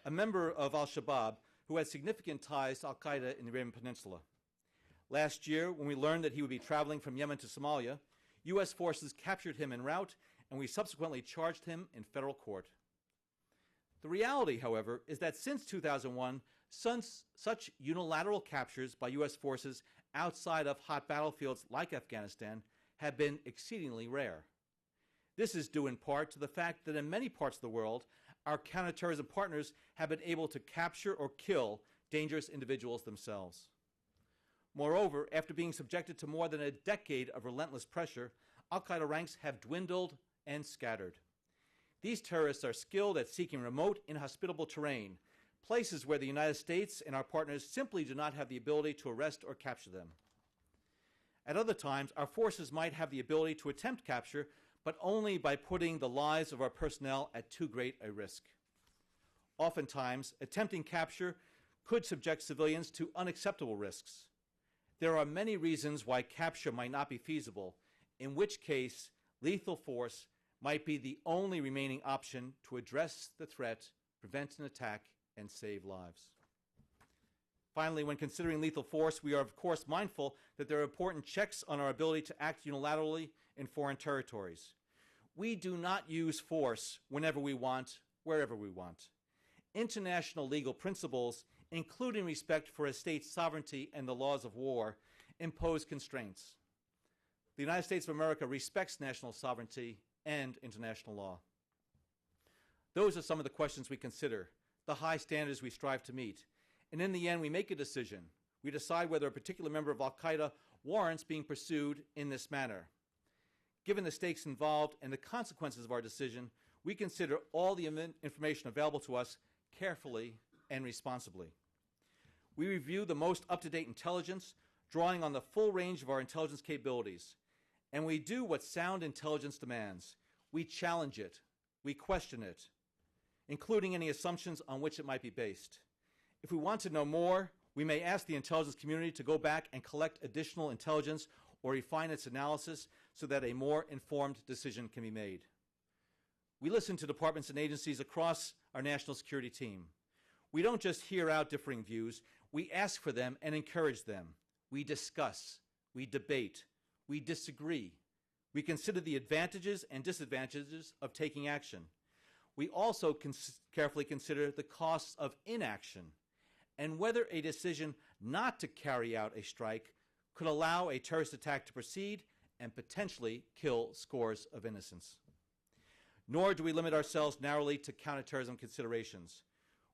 a member of Al-Shabaab who had significant ties to Al-Qaeda in the Arabian Peninsula. Last year, when we learned that he would be traveling from Yemen to Somalia, U.S. forces captured him en route, and we subsequently charged him in federal court. The reality, however, is that since 2001, such unilateral captures by U.S. forces outside of hot battlefields like Afghanistan have been exceedingly rare. This is due in part to the fact that in many parts of the world, our counterterrorism partners have been able to capture or kill dangerous individuals themselves. Moreover, after being subjected to more than a decade of relentless pressure, Al-Qaeda ranks have dwindled and scattered. These terrorists are skilled at seeking remote, inhospitable terrain, places where the United States and our partners simply do not have the ability to arrest or capture them. At other times, our forces might have the ability to attempt capture, but only by putting the lives of our personnel at too great a risk. Oftentimes, attempting capture could subject civilians to unacceptable risks. There are many reasons why capture might not be feasible, in which case lethal force might be the only remaining option to address the threat, prevent an attack, and save lives. Finally, when considering lethal force, we are of course mindful that there are important checks on our ability to act unilaterally in foreign territories. We do not use force whenever we want, wherever we want. International legal principles, including respect for a state's sovereignty and the laws of war, impose constraints. The United States of America respects national sovereignty and international law. Those are some of the questions we consider, the high standards we strive to meet. And in the end, we make a decision. We decide whether a particular member of Al-Qaeda warrants being pursued in this manner. Given the stakes involved and the consequences of our decision, we consider all the information available to us carefully and responsibly. We review the most up-to-date intelligence, drawing on the full range of our intelligence capabilities. And we do what sound intelligence demands. We challenge it. We question it, including any assumptions on which it might be based. If we want to know more, we may ask the intelligence community to go back and collect additional intelligence or refine its analysis so that a more informed decision can be made. We listen to departments and agencies across our national security team. We don't just hear out differing views, we ask for them and encourage them. We discuss, we debate, we disagree. We consider the advantages and disadvantages of taking action. We also carefully consider the costs of inaction and whether a decision not to carry out a strike could allow a terrorist attack to proceed and potentially kill scores of innocents. Nor do we limit ourselves narrowly to counterterrorism considerations.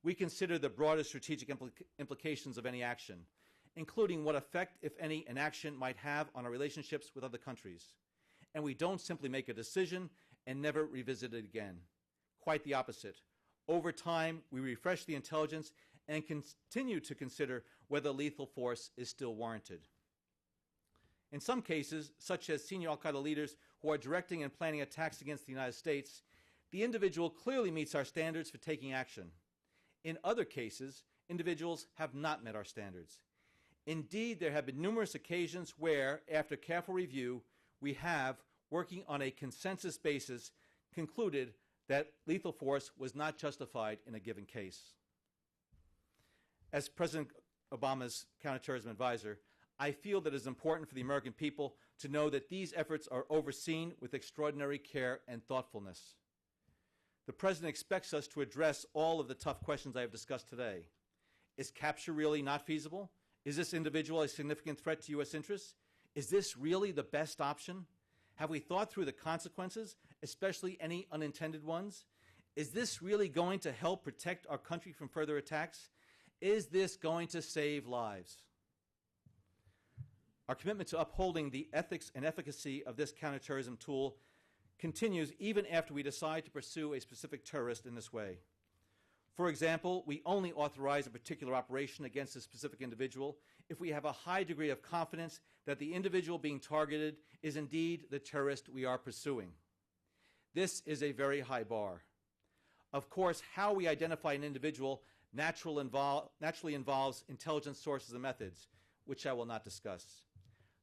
We consider the broader strategic implications of any action, including what effect, if any, an action might have on our relationships with other countries. And we don't simply make a decision and never revisit it again. Quite the opposite. Over time, we refresh the intelligence and continue to consider whether lethal force is still warranted. In some cases, such as senior Al-Qaeda leaders who are directing and planning attacks against the United States, the individual clearly meets our standards for taking action. In other cases, individuals have not met our standards. Indeed, there have been numerous occasions where, after careful review, we have, working on a consensus basis, concluded that lethal force was not justified in a given case. As President Obama's counterterrorism advisor, I feel that it is important for the American people to know that these efforts are overseen with extraordinary care and thoughtfulness. The President expects us to address all of the tough questions I have discussed today. Is capture really not feasible? Is this individual a significant threat to U.S. interests? Is this really the best option? Have we thought through the consequences, especially any unintended ones? Is this really going to help protect our country from further attacks? Is this going to save lives? Our commitment to upholding the ethics and efficacy of this counterterrorism tool continues even after we decide to pursue a specific terrorist in this way. For example, we only authorize a particular operation against a specific individual if we have a high degree of confidence that the individual being targeted is indeed the terrorist we are pursuing. This is a very high bar. Of course, how we identify an individual naturally involves intelligence sources and methods, which I will not discuss.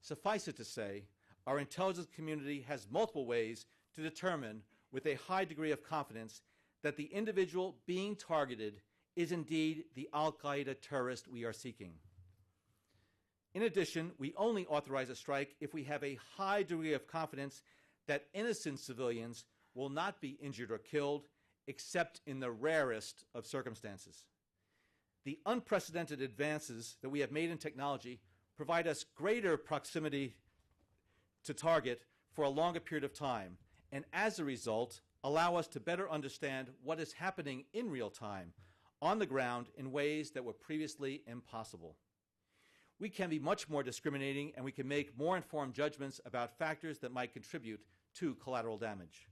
Suffice it to say, our intelligence community has multiple ways to determine with a high degree of confidence that the individual being targeted is indeed the Al-Qaeda terrorist we are seeking. In addition, we only authorize a strike if we have a high degree of confidence that innocent civilians will not be injured or killed, except in the rarest of circumstances. The unprecedented advances that we have made in technology provide us greater proximity to target for a longer period of time, and as a result, allow us to better understand what is happening in real time, on the ground, in ways that were previously impossible. We can be much more discriminating, and we can make more informed judgments about factors that might contribute to collateral damage.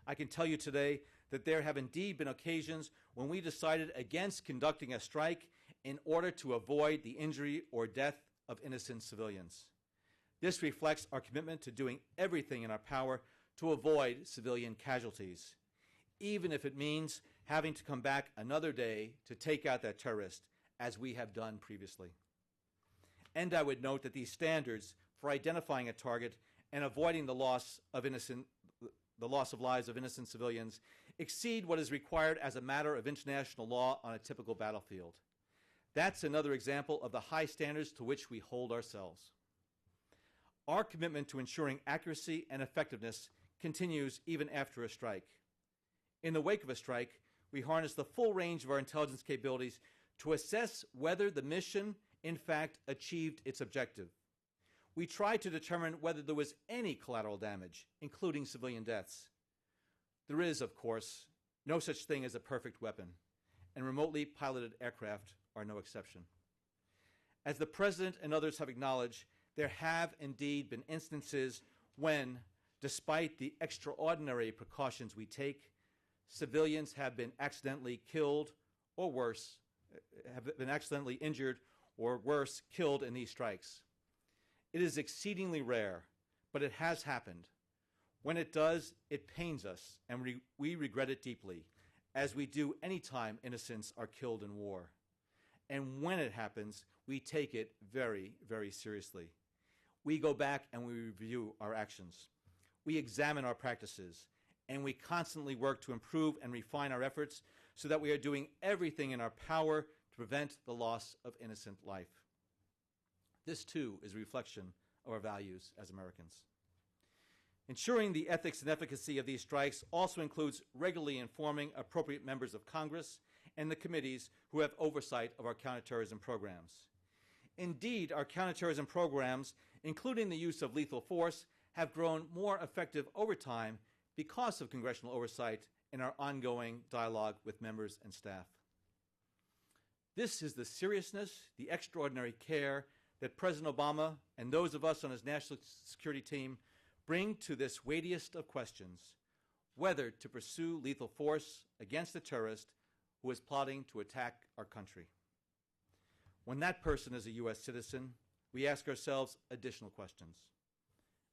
I can tell you today that there have indeed been occasions when we decided against conducting a strike in order to avoid the injury or death of innocent civilians. This reflects our commitment to doing everything in our power to avoid civilian casualties, even if it means having to come back another day to take out that terrorist, as we have done previously. And I would note that these standards for identifying a target and avoiding the loss of lives of innocent civilians exceed what is required as a matter of international law on a typical battlefield. That's another example of the high standards to which we hold ourselves. Our commitment to ensuring accuracy and effectiveness continues even after a strike. In the wake of a strike, we harness the full range of our intelligence capabilities to assess whether the mission, in fact, achieved its objective. We try to determine whether there was any collateral damage, including civilian deaths. There is, of course, no such thing as a perfect weapon, and remotely piloted aircraft are no exception. As the President and others have acknowledged, there have indeed been instances when, despite the extraordinary precautions we take, civilians have been accidentally killed or worse, have been accidentally injured or worse, killed in these strikes. It is exceedingly rare, but it has happened. When it does, it pains us, and we regret it deeply, as we do any time innocents are killed in war. And when it happens, we take it very, very seriously. We go back and we review our actions. We examine our practices, and we constantly work to improve and refine our efforts so that we are doing everything in our power to prevent the loss of innocent life. This, too, is a reflection of our values as Americans. Ensuring the ethics and efficacy of these strikes also includes regularly informing appropriate members of Congress and the committees who have oversight of our counterterrorism programs. Indeed, our counterterrorism programs, including the use of lethal force, have grown more effective over time because of congressional oversight and our ongoing dialogue with members and staff. This is the seriousness, the extraordinary care that President Obama and those of us on his national security team bring to this weightiest of questions, whether to pursue lethal force against a terrorist who is plotting to attack our country. When that person is a U.S. citizen, we ask ourselves additional questions.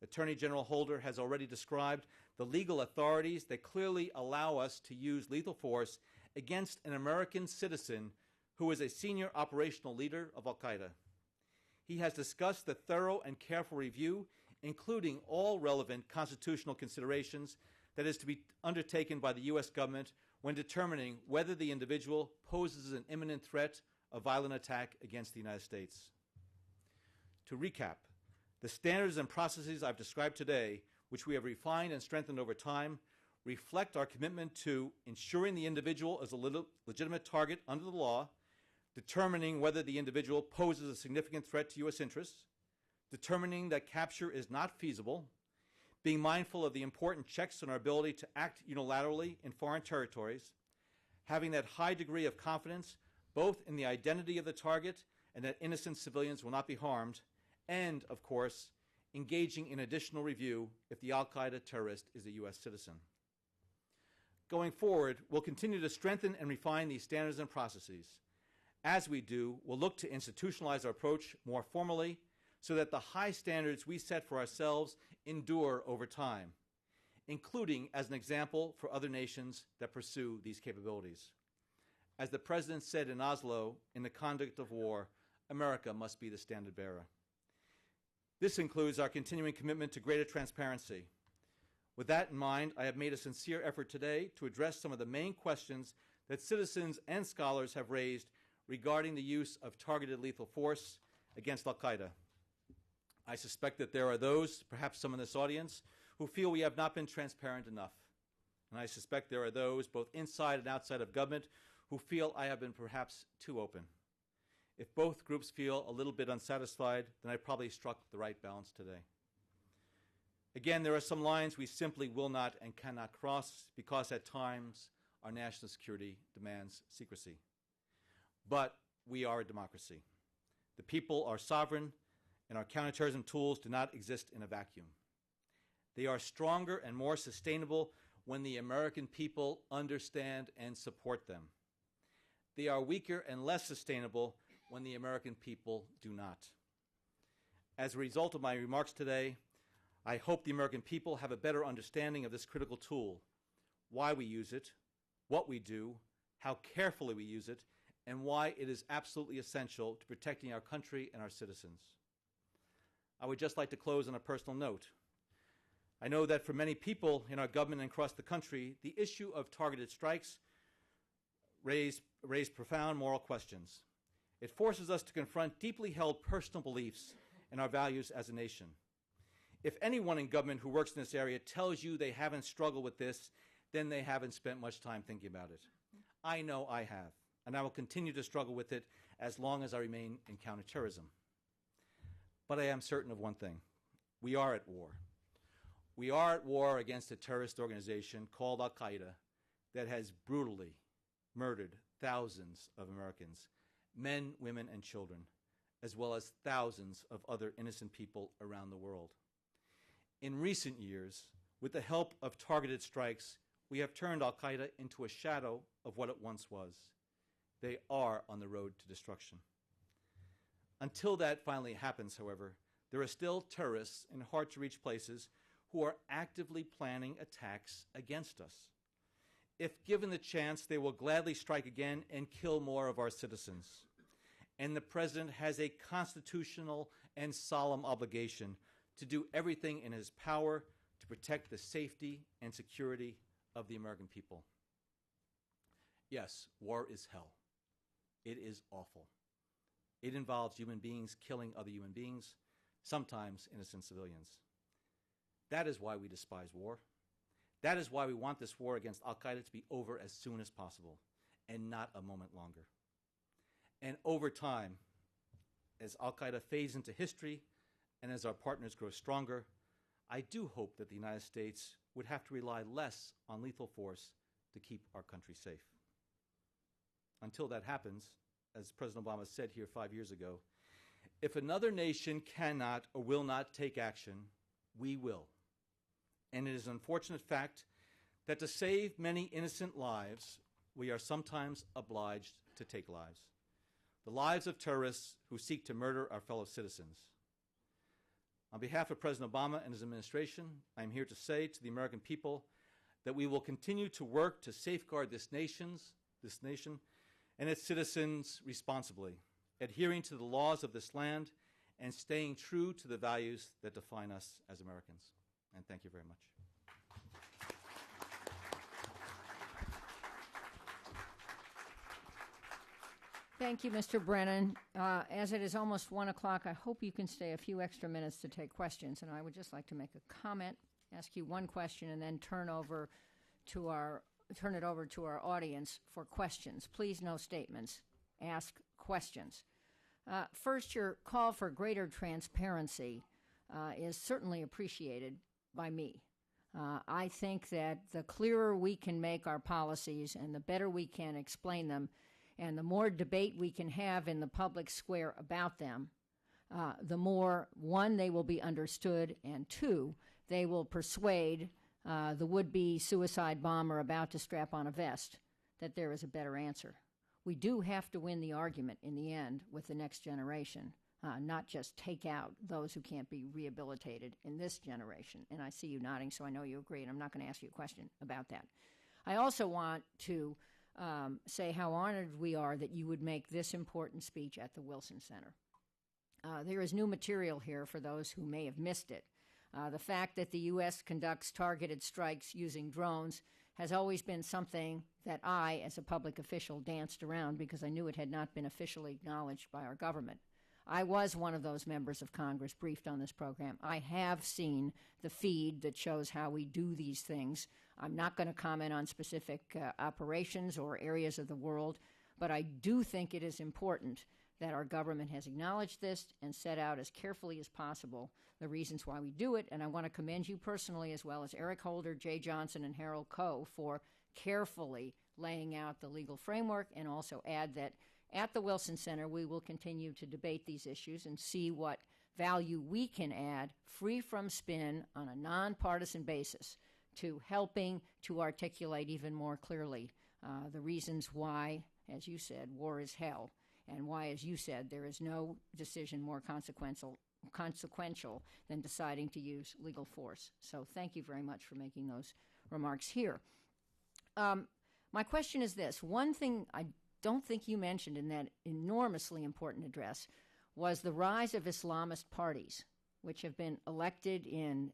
Attorney General Holder has already described the legal authorities that clearly allow us to use lethal force against an American citizen who is a senior operational leader of Al-Qaeda. He has discussed the thorough and careful review, including all relevant constitutional considerations, that is to be undertaken by the U.S. government when determining whether the individual poses an imminent threat of violent attack against the United States. To recap, the standards and processes I've described today, which we have refined and strengthened over time, reflect our commitment to ensuring the individual is a legitimate target under the law, determining whether the individual poses a significant threat to U.S. interests, determining that capture is not feasible, being mindful of the important checks on our ability to act unilaterally in foreign territories, having that high degree of confidence both in the identity of the target and that innocent civilians will not be harmed, and, of course, engaging in additional review if the Al-Qaeda terrorist is a U.S. citizen. Going forward, we'll continue to strengthen and refine these standards and processes. As we do, we'll look to institutionalize our approach more formally so that the high standards we set for ourselves endure over time, including as an example for other nations that pursue these capabilities. As the President said in Oslo, in the conduct of war, America must be the standard bearer. This includes our continuing commitment to greater transparency. With that in mind, I have made a sincere effort today to address some of the main questions that citizens and scholars have raised regarding the use of targeted lethal force against Al-Qaeda. I suspect that there are those, perhaps some in this audience, who feel we have not been transparent enough. And I suspect there are those, both inside and outside of government, who feel I have been perhaps too open. If both groups feel a little bit unsatisfied, then I probably struck the right balance today. Again, there are some lines we simply will not and cannot cross because at times our national security demands secrecy. But we are a democracy. The people are sovereign, and our counterterrorism tools do not exist in a vacuum. They are stronger and more sustainable when the American people understand and support them. They are weaker and less sustainable when the American people do not. As a result of my remarks today, I hope the American people have a better understanding of this critical tool, why we use it, what we do, how carefully we use it, and why it is absolutely essential to protecting our country and our citizens. I would just like to close on a personal note. I know that for many people in our government and across the country, the issue of targeted strikes raise profound moral questions. It forces us to confront deeply held personal beliefs and our values as a nation. If anyone in government who works in this area tells you they haven't struggled with this, then they haven't spent much time thinking about it. I know I have, and I will continue to struggle with it as long as I remain in counterterrorism. But I am certain of one thing. We are at war. We are at war against a terrorist organization called Al-Qaeda that has brutally murdered thousands of Americans, men, women, and children, as well as thousands of other innocent people around the world. In recent years, with the help of targeted strikes, we have turned Al-Qaeda into a shadow of what it once was. They are on the road to destruction. Until that finally happens, however, there are still terrorists in hard-to-reach places who are actively planning attacks against us. If given the chance, they will gladly strike again and kill more of our citizens. And the President has a constitutional and solemn obligation to do everything in his power to protect the safety and security of the American people. Yes, war is hell. It is awful. It involves human beings killing other human beings, sometimes innocent civilians. That is why we despise war. That is why we want this war against Al-Qaeda to be over as soon as possible, and not a moment longer. And over time, as Al-Qaeda fades into history and as our partners grow stronger, I do hope that the United States would have to rely less on lethal force to keep our country safe. Until that happens, as President Obama said here 5 years ago, if another nation cannot or will not take action, we will. And it is an unfortunate fact that to save many innocent lives, we are sometimes obliged to take lives. The lives of terrorists who seek to murder our fellow citizens. On behalf of President Obama and his administration, I am here to say to the American people that we will continue to work to safeguard this nation and its citizens responsibly, adhering to the laws of this land and staying true to the values that define us as Americans. And thank you very much. Thank you, Mr. Brennan. As it is almost 1 o'clock, I hope you can stay a few extra minutes to take questions. And I would just like to make a comment, ask you one question, and then turn it over to our audience for questions. Please, no statements. Ask questions. First, your call for greater transparency is certainly appreciated by me. I think that the clearer we can make our policies and the better we can explain them, and the more debate we can have in the public square about them, the more, one, they will be understood, and two, they will persuade the would-be suicide bomber about to strap on a vest that there is a better answer. We do have to win the argument in the end with the next generation, not just take out those who can't be rehabilitated in this generation. And I see you nodding, so I know you agree, and I'm not going to ask you a question about that. I also want to say how honored we are that you would make this important speech at the Wilson Center. There is new material here for those who may have missed it. The fact that the U.S. conducts targeted strikes using drones has always been something that I, as a public official, danced around because I knew it had not been officially acknowledged by our government. I was one of those members of Congress briefed on this program. I have seen the feed that shows how we do these things. I'm not going to comment on specific operations or areas of the world, but I do think it is important that our government has acknowledged this and set out as carefully as possible the reasons why we do it. And I want to commend you personally, as well as Eric Holder, Jay Johnson, and Harold Coe, for carefully laying out the legal framework, and also add that at the Wilson Center, we will continue to debate these issues and see what value we can add, free from spin, on a nonpartisan basis, to helping to articulate even more clearly the reasons why, as you said, war is hell, and why, as you said, there is no decision more consequential than deciding to use legal force. So thank you very much for making those remarks here. My question is this. One thing I don't think you mentioned in that enormously important address was the rise of Islamist parties, which have been elected in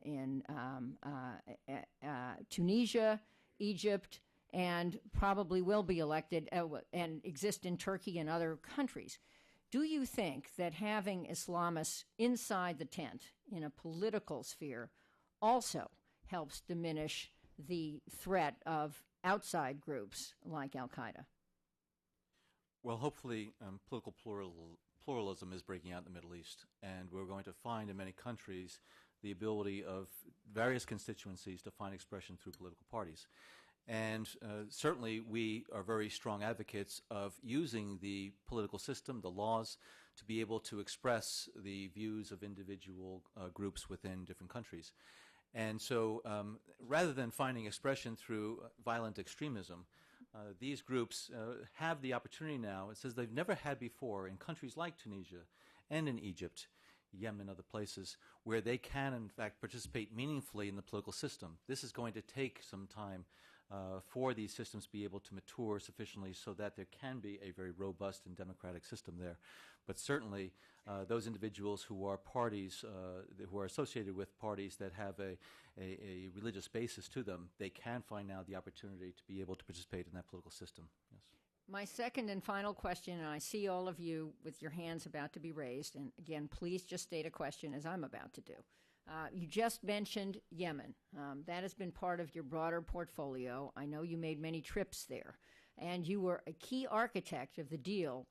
Tunisia, Egypt, and probably will be elected and exist in Turkey and other countries. Do you think that having Islamists inside the tent in a political sphere also helps diminish the threat of outside groups like Al-Qaeda? Well, hopefully political pluralism is breaking out in the Middle East, and we're going to find in many countries the ability of various constituencies to find expression through political parties. And certainly we are very strong advocates of using the political system, the laws, to be able to express the views of individual groups within different countries. And so rather than finding expression through violent extremism, these groups have the opportunity now, it says they've never had before, in countries like Tunisia and in Egypt, Yemen, other places, where they can, in fact, participate meaningfully in the political system. This is going to take some time for these systems to be able to mature sufficiently so that there can be a very robust and democratic system there. But certainly those individuals who are parties, who are associated with parties that have a religious basis to them, they can find now the opportunity to be able to participate in that political system. Yes. My second and final question, and I see all of you with your hands about to be raised, and again, please just state a question as I'm about to do. You just mentioned Yemen. That has been part of your broader portfolio. I know you made many trips there, and you were a key architect of the deal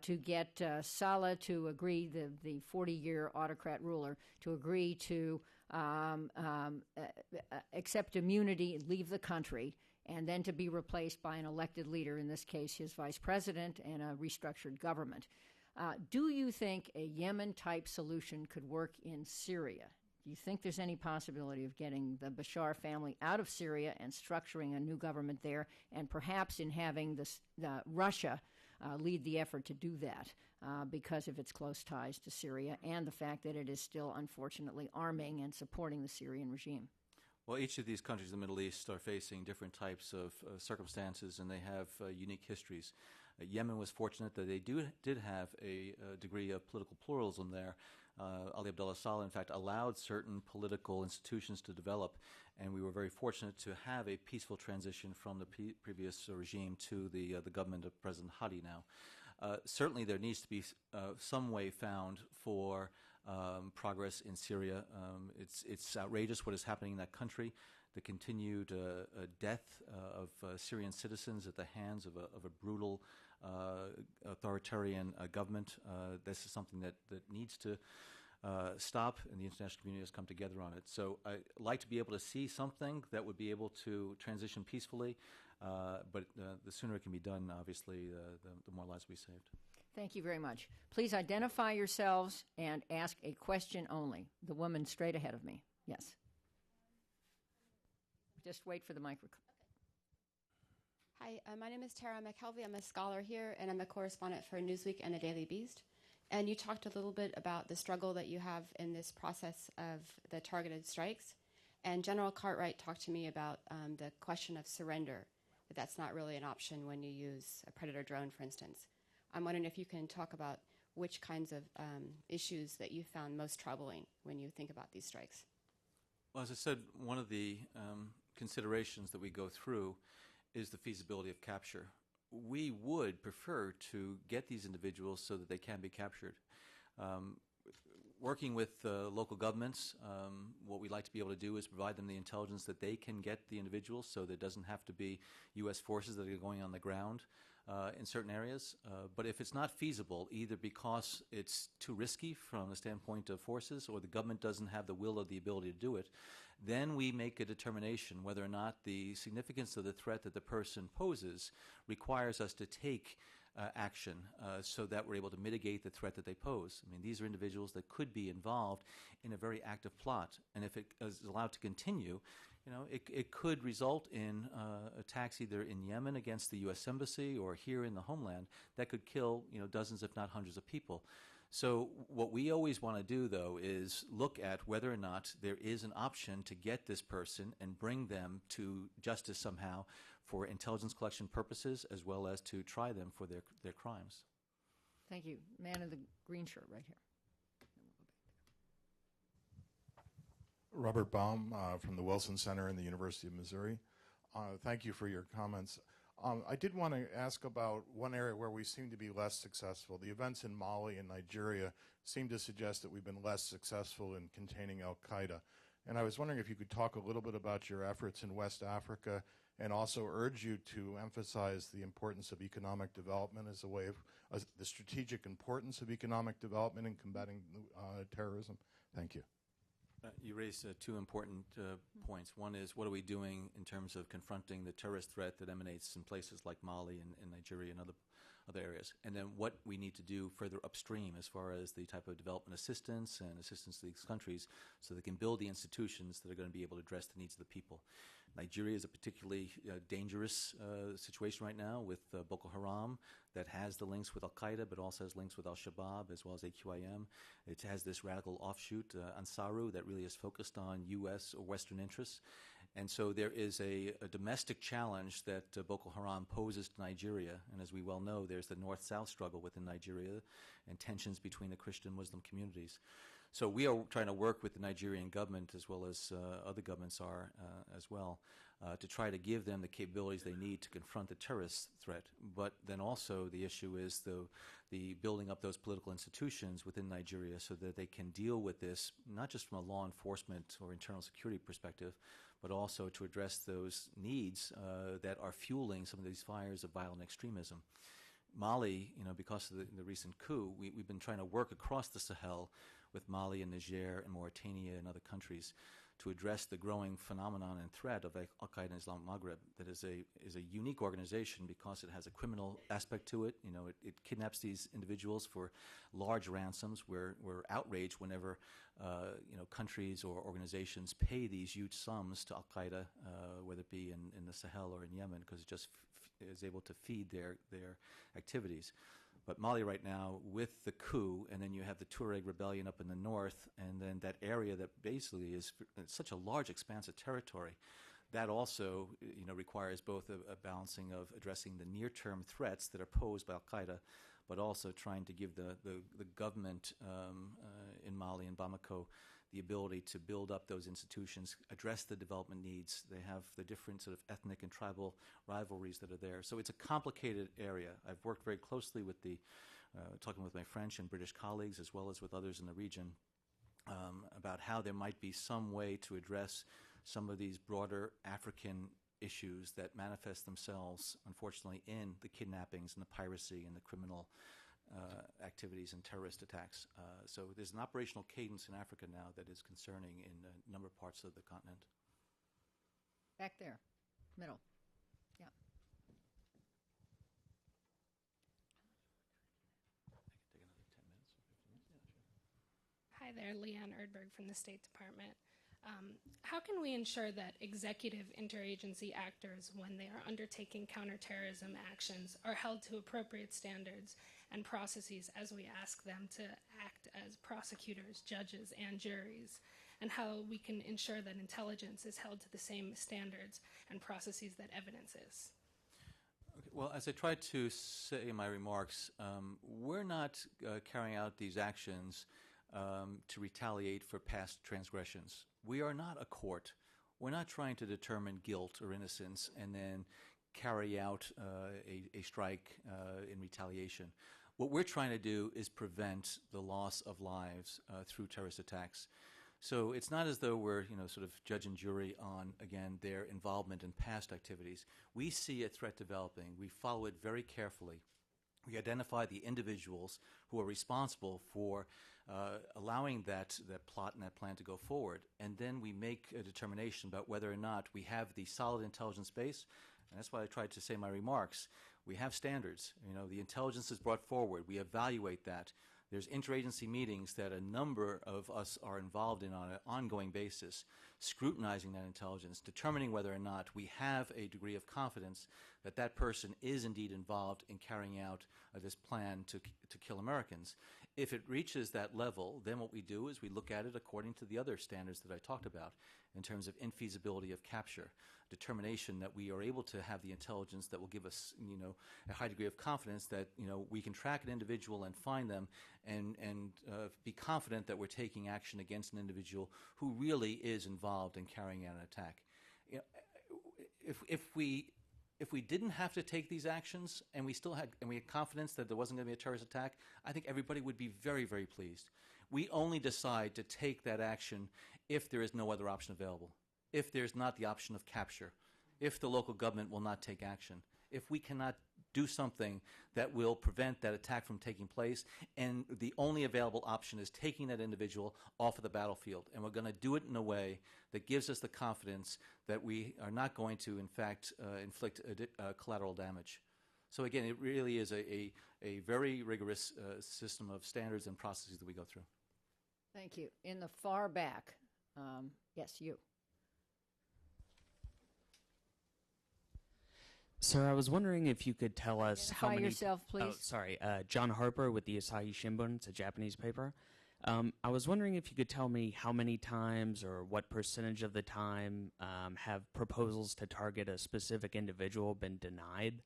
to get Saleh to agree, the 40-year autocrat ruler, to agree to accept immunity and leave the country, and then to be replaced by an elected leader, in this case his vice president, and a restructured government. Do you think a Yemen-type solution could work in Syria? Do you think there's any possibility of getting the Bashar family out of Syria and structuring a new government there, and perhaps in having Russia lead the effort to do that because of its close ties to Syria and the fact that it is still, unfortunately, arming and supporting the Syrian regime? Well, each of these countries in the Middle East are facing different types of circumstances, and they have unique histories. Yemen was fortunate that they did have a degree of political pluralism there. Ali Abdullah Saleh, in fact, allowed certain political institutions to develop, and we were very fortunate to have a peaceful transition from the previous regime to the government of President Hadi now. Certainly there needs to be some way found for progress in Syria. It's outrageous what is happening in that country. The continued death of Syrian citizens at the hands of a brutal authoritarian government. This is something that needs to stop, and the international community has come together on it. So I'd like to be able to see something that would be able to transition peacefully, but the sooner it can be done, obviously, the more lives will be saved. Thank you very much. Please identify yourselves and ask a question only. The woman straight ahead of me. Yes. Just wait for the microphone. Hi, my name is Tara McKelvey. I'm a scholar here, and I'm a correspondent for Newsweek and the Daily Beast. And you talked a little bit about the struggle that you have in this process of the targeted strikes. And General Cartwright talked to me about the question of surrender, that that's not really an option when you use a Predator drone, for instance. I'm wondering if you can talk about which kinds of issues that you found most troubling when you think about these strikes. Well, as I said, one of the considerations that we go through is the feasibility of capture. We would prefer to get these individuals so that they can be captured. Working with local governments, what we'd like to be able to do is provide them the intelligence that they can get the individuals so that it doesn't have to be U.S. forces that are going on the ground in certain areas. But if it's not feasible, either because it's too risky from the standpoint of forces or the government doesn't have the will or the ability to do it, then we make a determination whether or not the significance of the threat that the person poses requires us to take action so that we're able to mitigate the threat that they pose. I mean, these are individuals that could be involved in a very active plot, and if it is allowed to continue, it could result in attacks either in Yemen against the U.S. Embassy or here in the homeland that could kill, dozens, if not hundreds of people. So what we always want to do, though, is look at whether or not there is an option to get this person and bring them to justice somehow for intelligence collection purposes, as well as to try them for their crimes. Thank you. Man in the green shirt right here. Robert Baum from the Wilson Center in the University of Missouri. Thank you for your comments. I did want to ask about one area where we seem to be less successful. The events in Mali and Nigeria seem to suggest that we've been less successful in containing Al-Qaeda. And I was wondering if you could talk a little bit about your efforts in West Africa and also urge you to emphasize the importance of economic development as a way of the strategic importance of economic development in combating terrorism. Thank you. You raised two important points. One is, what are we doing in terms of confronting the terrorist threat that emanates in places like Mali and Nigeria and other areas? And then what we need to do further upstream as far as the type of development assistance and assistance to these countries so they can build the institutions that are going to be able to address the needs of the people. Nigeria is a particularly dangerous situation right now with Boko Haram that has the links with Al-Qaeda but also has links with Al-Shabaab as well as AQIM. It has this radical offshoot, Ansaru, that really is focused on U.S. or Western interests. And so there is a domestic challenge that Boko Haram poses to Nigeria. And as we well know, there's the north-south struggle within Nigeria and tensions between the Christian and Muslim communities. So we are trying to work with the Nigerian government as well as other governments are as well to try to give them the capabilities they need to confront the terrorist threat. But then also the issue is the building up those political institutions within Nigeria so that they can deal with this, not just from a law enforcement or internal security perspective, but also to address those needs that are fueling some of these fires of violent extremism. Mali, because of the recent coup, we've been trying to work across the Sahel with Mali and Niger and Mauritania and other countries to address the growing phenomenon and threat of Al-Qaeda in Islamic Maghreb that is a unique organization because it has a criminal aspect to it. It kidnaps these individuals for large ransoms. We're outraged whenever countries or organizations pay these huge sums to Al-Qaeda, whether it be in the Sahel or in Yemen, because it just is able to feed their activities. But Mali right now, with the coup, and then you have the Tuareg rebellion up in the north, and then that area that basically is such a large expanse of territory, that also requires both a balancing of addressing the near-term threats that are posed by Al-Qaeda, but also trying to give the government in Mali and Bamako the ability to build up those institutions, address the development needs. They have the different sort of ethnic and tribal rivalries that are there. So it's a complicated area. I've worked very closely with talking with my French and British colleagues, as well as with others in the region, about how there might be some way to address some of these broader African issues that manifest themselves, unfortunately, in the kidnappings and the piracy and the criminal activities and terrorist attacks. So there's an operational cadence in Africa now that is concerning in a number of parts of the continent. Back there, middle. Yeah. Hi there, Leanne Erdberg from the State Department. How can we ensure that executive interagency actors, when they are undertaking counterterrorism actions, are held to appropriate standards and processes as we ask them to act as prosecutors, judges, and juries? And how we can ensure that intelligence is held to the same standards and processes that evidence is? Okay, well, as I tried to say in my remarks, we're not carrying out these actions to retaliate for past transgressions. We are not a court. We're not trying to determine guilt or innocence and then carry out a strike in retaliation. What we're trying to do is prevent the loss of lives through terrorist attacks. So it's not as though we're, sort of judge and jury on, again, their involvement in past activities. We see a threat developing. We follow it very carefully. We identify the individuals who are responsible for allowing that plot and that plan to go forward. And then we make a determination about whether or not we have the solid intelligence base. And that's why I tried to say in my remarks. We have standards. The intelligence is brought forward. We evaluate that. There's interagency meetings that a number of us are involved in on an ongoing basis, scrutinizing that intelligence, determining whether or not we have a degree of confidence that that person is indeed involved in carrying out this plan to kill Americans. If it reaches that level, then what we do is we look at it according to the other standards that I talked about in terms of infeasibility of capture, determination that we are able to have the intelligence that will give us, a high degree of confidence that, we can track an individual and find them and be confident that we're taking action against an individual who really is involved in carrying out an attack. If we didn't have to take these actions and we had confidence that there wasn't going to be a terrorist attack, I think everybody would be very, very pleased. We only decide to take that action if there is no other option available, if there's not the option of capture, if the local government will not take action, if we cannot do something that will prevent that attack from taking place, and the only available option is taking that individual off of the battlefield. And we're going to do it in a way that gives us the confidence that we are not going to, in fact, inflict collateral damage. So again, it really is a very rigorous system of standards and processes that we go through. Thank you. In the far back, yes, you. Sir, I was wondering if you could tell us how many... yourself, please. Oh, sorry. John Harper with the Asahi Shimbun. It's a Japanese paper. I was wondering if you could tell me how many times or what percentage of the time have proposals to target a specific individual been denied?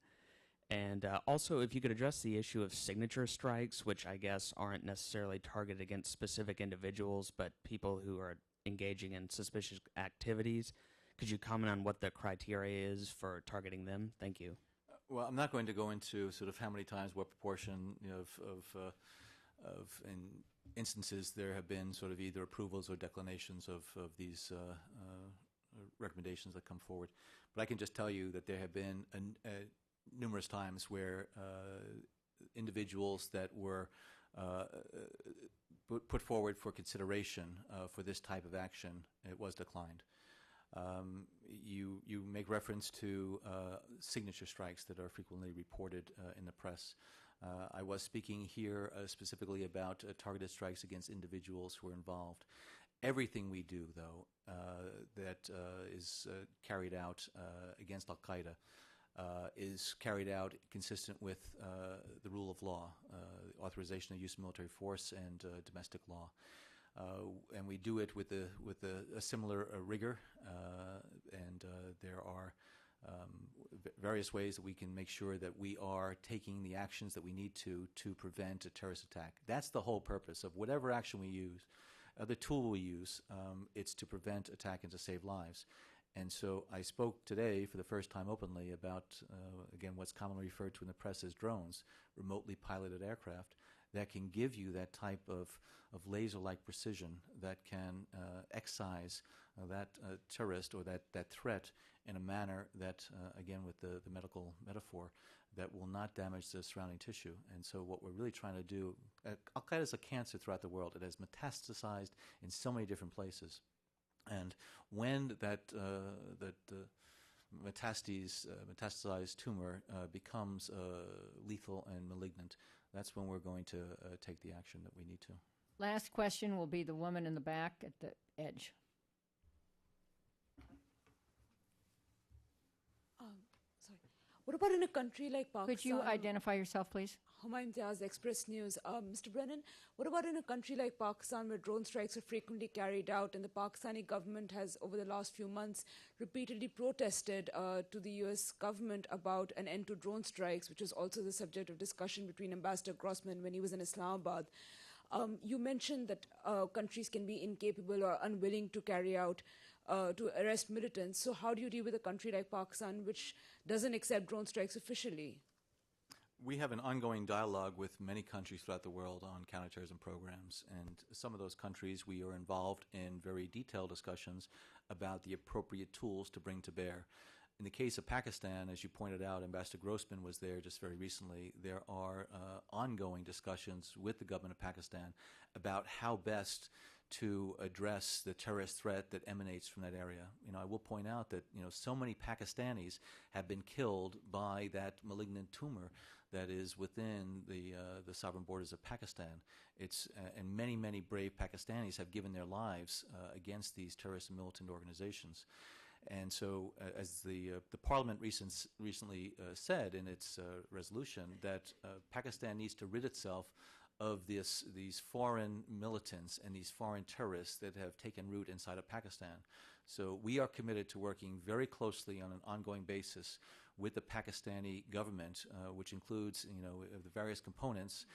And also, if you could address the issue of signature strikes, which I guess aren't necessarily targeted against specific individuals, but people who are engaging in suspicious activities. Could you comment on what the criteria is for targeting them? Thank you. Well, I'm not going to go into sort of how many times, what proportion of instances there have been sort of either approvals or declinations of these recommendations that come forward. But I can just tell you that there have been numerous times where individuals that were put forward for consideration for this type of action, it was declined. You make reference to signature strikes that are frequently reported in the press. I was speaking here specifically about targeted strikes against individuals who are involved. Everything we do, though, that is carried out against Al-Qaeda is carried out consistent with the rule of law, authorization of use of military force, and domestic law. And we do it with a similar rigor, and there are various ways that we can make sure that we are taking the actions that we need to prevent a terrorist attack. That's the whole purpose of whatever action we use, the tool we use. It's to prevent attack and to save lives. And so I spoke today for the first time openly about, again, what's commonly referred to in the press as drones, remotely piloted aircraft, that can give you that type of laser-like precision that can excise that terrorist or that threat in a manner that, again, with the medical metaphor, that will not damage the surrounding tissue. And so what we're really trying to do, Al-Qaeda is a cancer throughout the world. It has metastasized in so many different places. And when that metastasized tumor becomes lethal and malignant, that's when we're going to take the action that we need to. Last question will be the woman in the back at the edge. Sorry. What about in a country like Pakistan? Could you identify yourself, please? Humayun Imtiaz, Express News. Mr. Brennan, what about in a country like Pakistan where drone strikes are frequently carried out, and the Pakistani government has, over the last few months, repeatedly protested to the U.S. government about an end to drone strikes, which was also the subject of discussion between Ambassador Grossman when he was in Islamabad. You mentioned that countries can be incapable or unwilling to carry out, to arrest militants. So how do you deal with a country like Pakistan, which doesn't accept drone strikes officially? We have an ongoing dialogue with many countries throughout the world on counterterrorism programs, and some of those countries we are involved in very detailed discussions about the appropriate tools to bring to bear. In the case of Pakistan, as you pointed out, Ambassador Grossman was there just very recently. There are ongoing discussions with the government of Pakistan about how best to address the terrorist threat that emanates from that area. I will point out that so many Pakistanis have been killed by that malignant tumor that is within the sovereign borders of Pakistan. And many brave Pakistanis have given their lives against these terrorist and militant organizations. And so, as the Parliament recently said in its resolution, that Pakistan needs to rid itself of these foreign militants and these foreign terrorists that have taken root inside of Pakistan. So we are committed to working very closely on an ongoing basis with the Pakistani government, which includes the various components,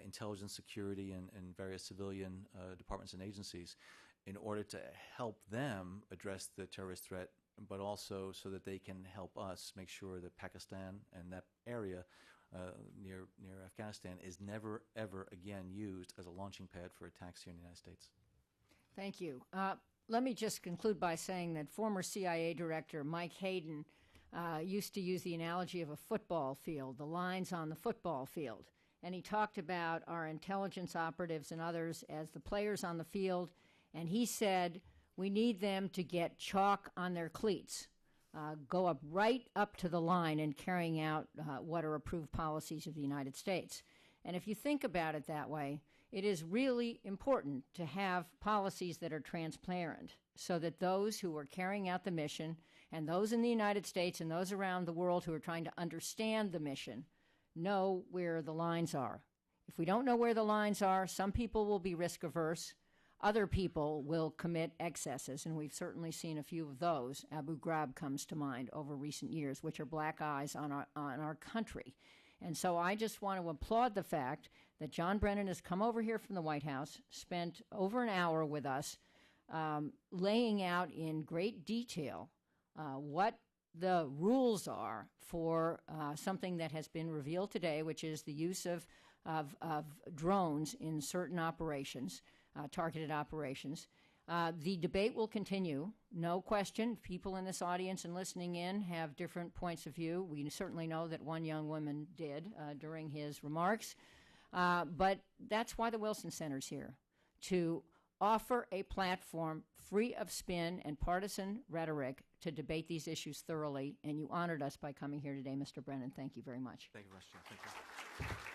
intelligence, security, and various civilian departments and agencies, in order to help them address the terrorist threat, but also so that they can help us make sure that Pakistan and that area near Afghanistan is never, ever again used as a launching pad for attacks here in the United States. Thank you. Let me just conclude by saying that former CIA Director Mike Hayden used to use the analogy of a football field, the lines on the football field. And he talked about our intelligence operatives and others as the players on the field. And he said, we need them to get chalk on their cleats, go up right up to the line in carrying out what are approved policies of the United States. And if you think about it that way, it is really important to have policies that are transparent so that those who are carrying out the mission and those in the United States and those around the world who are trying to understand the mission know where the lines are. If we don't know where the lines are, some people will be risk averse. Other people will commit excesses, and we've certainly seen a few of those. Abu Ghraib comes to mind over recent years, which are black eyes on our country. And so I just want to applaud the fact that John Brennan has come over here from the White House, spent over an hour with us, laying out in great detail what the rules are for something that has been revealed today, which is the use of drones in certain operations, targeted operations. The debate will continue, no question. People in this audience and listening in have different points of view. We certainly know that one young woman did during his remarks. But that's why the Wilson Center's here, to offer a platform free of spin and partisan rhetoric to debate these issues thoroughly, and you honored us by coming here today, Mr. Brennan. Thank you very much. Thank you very much, Jane. Thank you.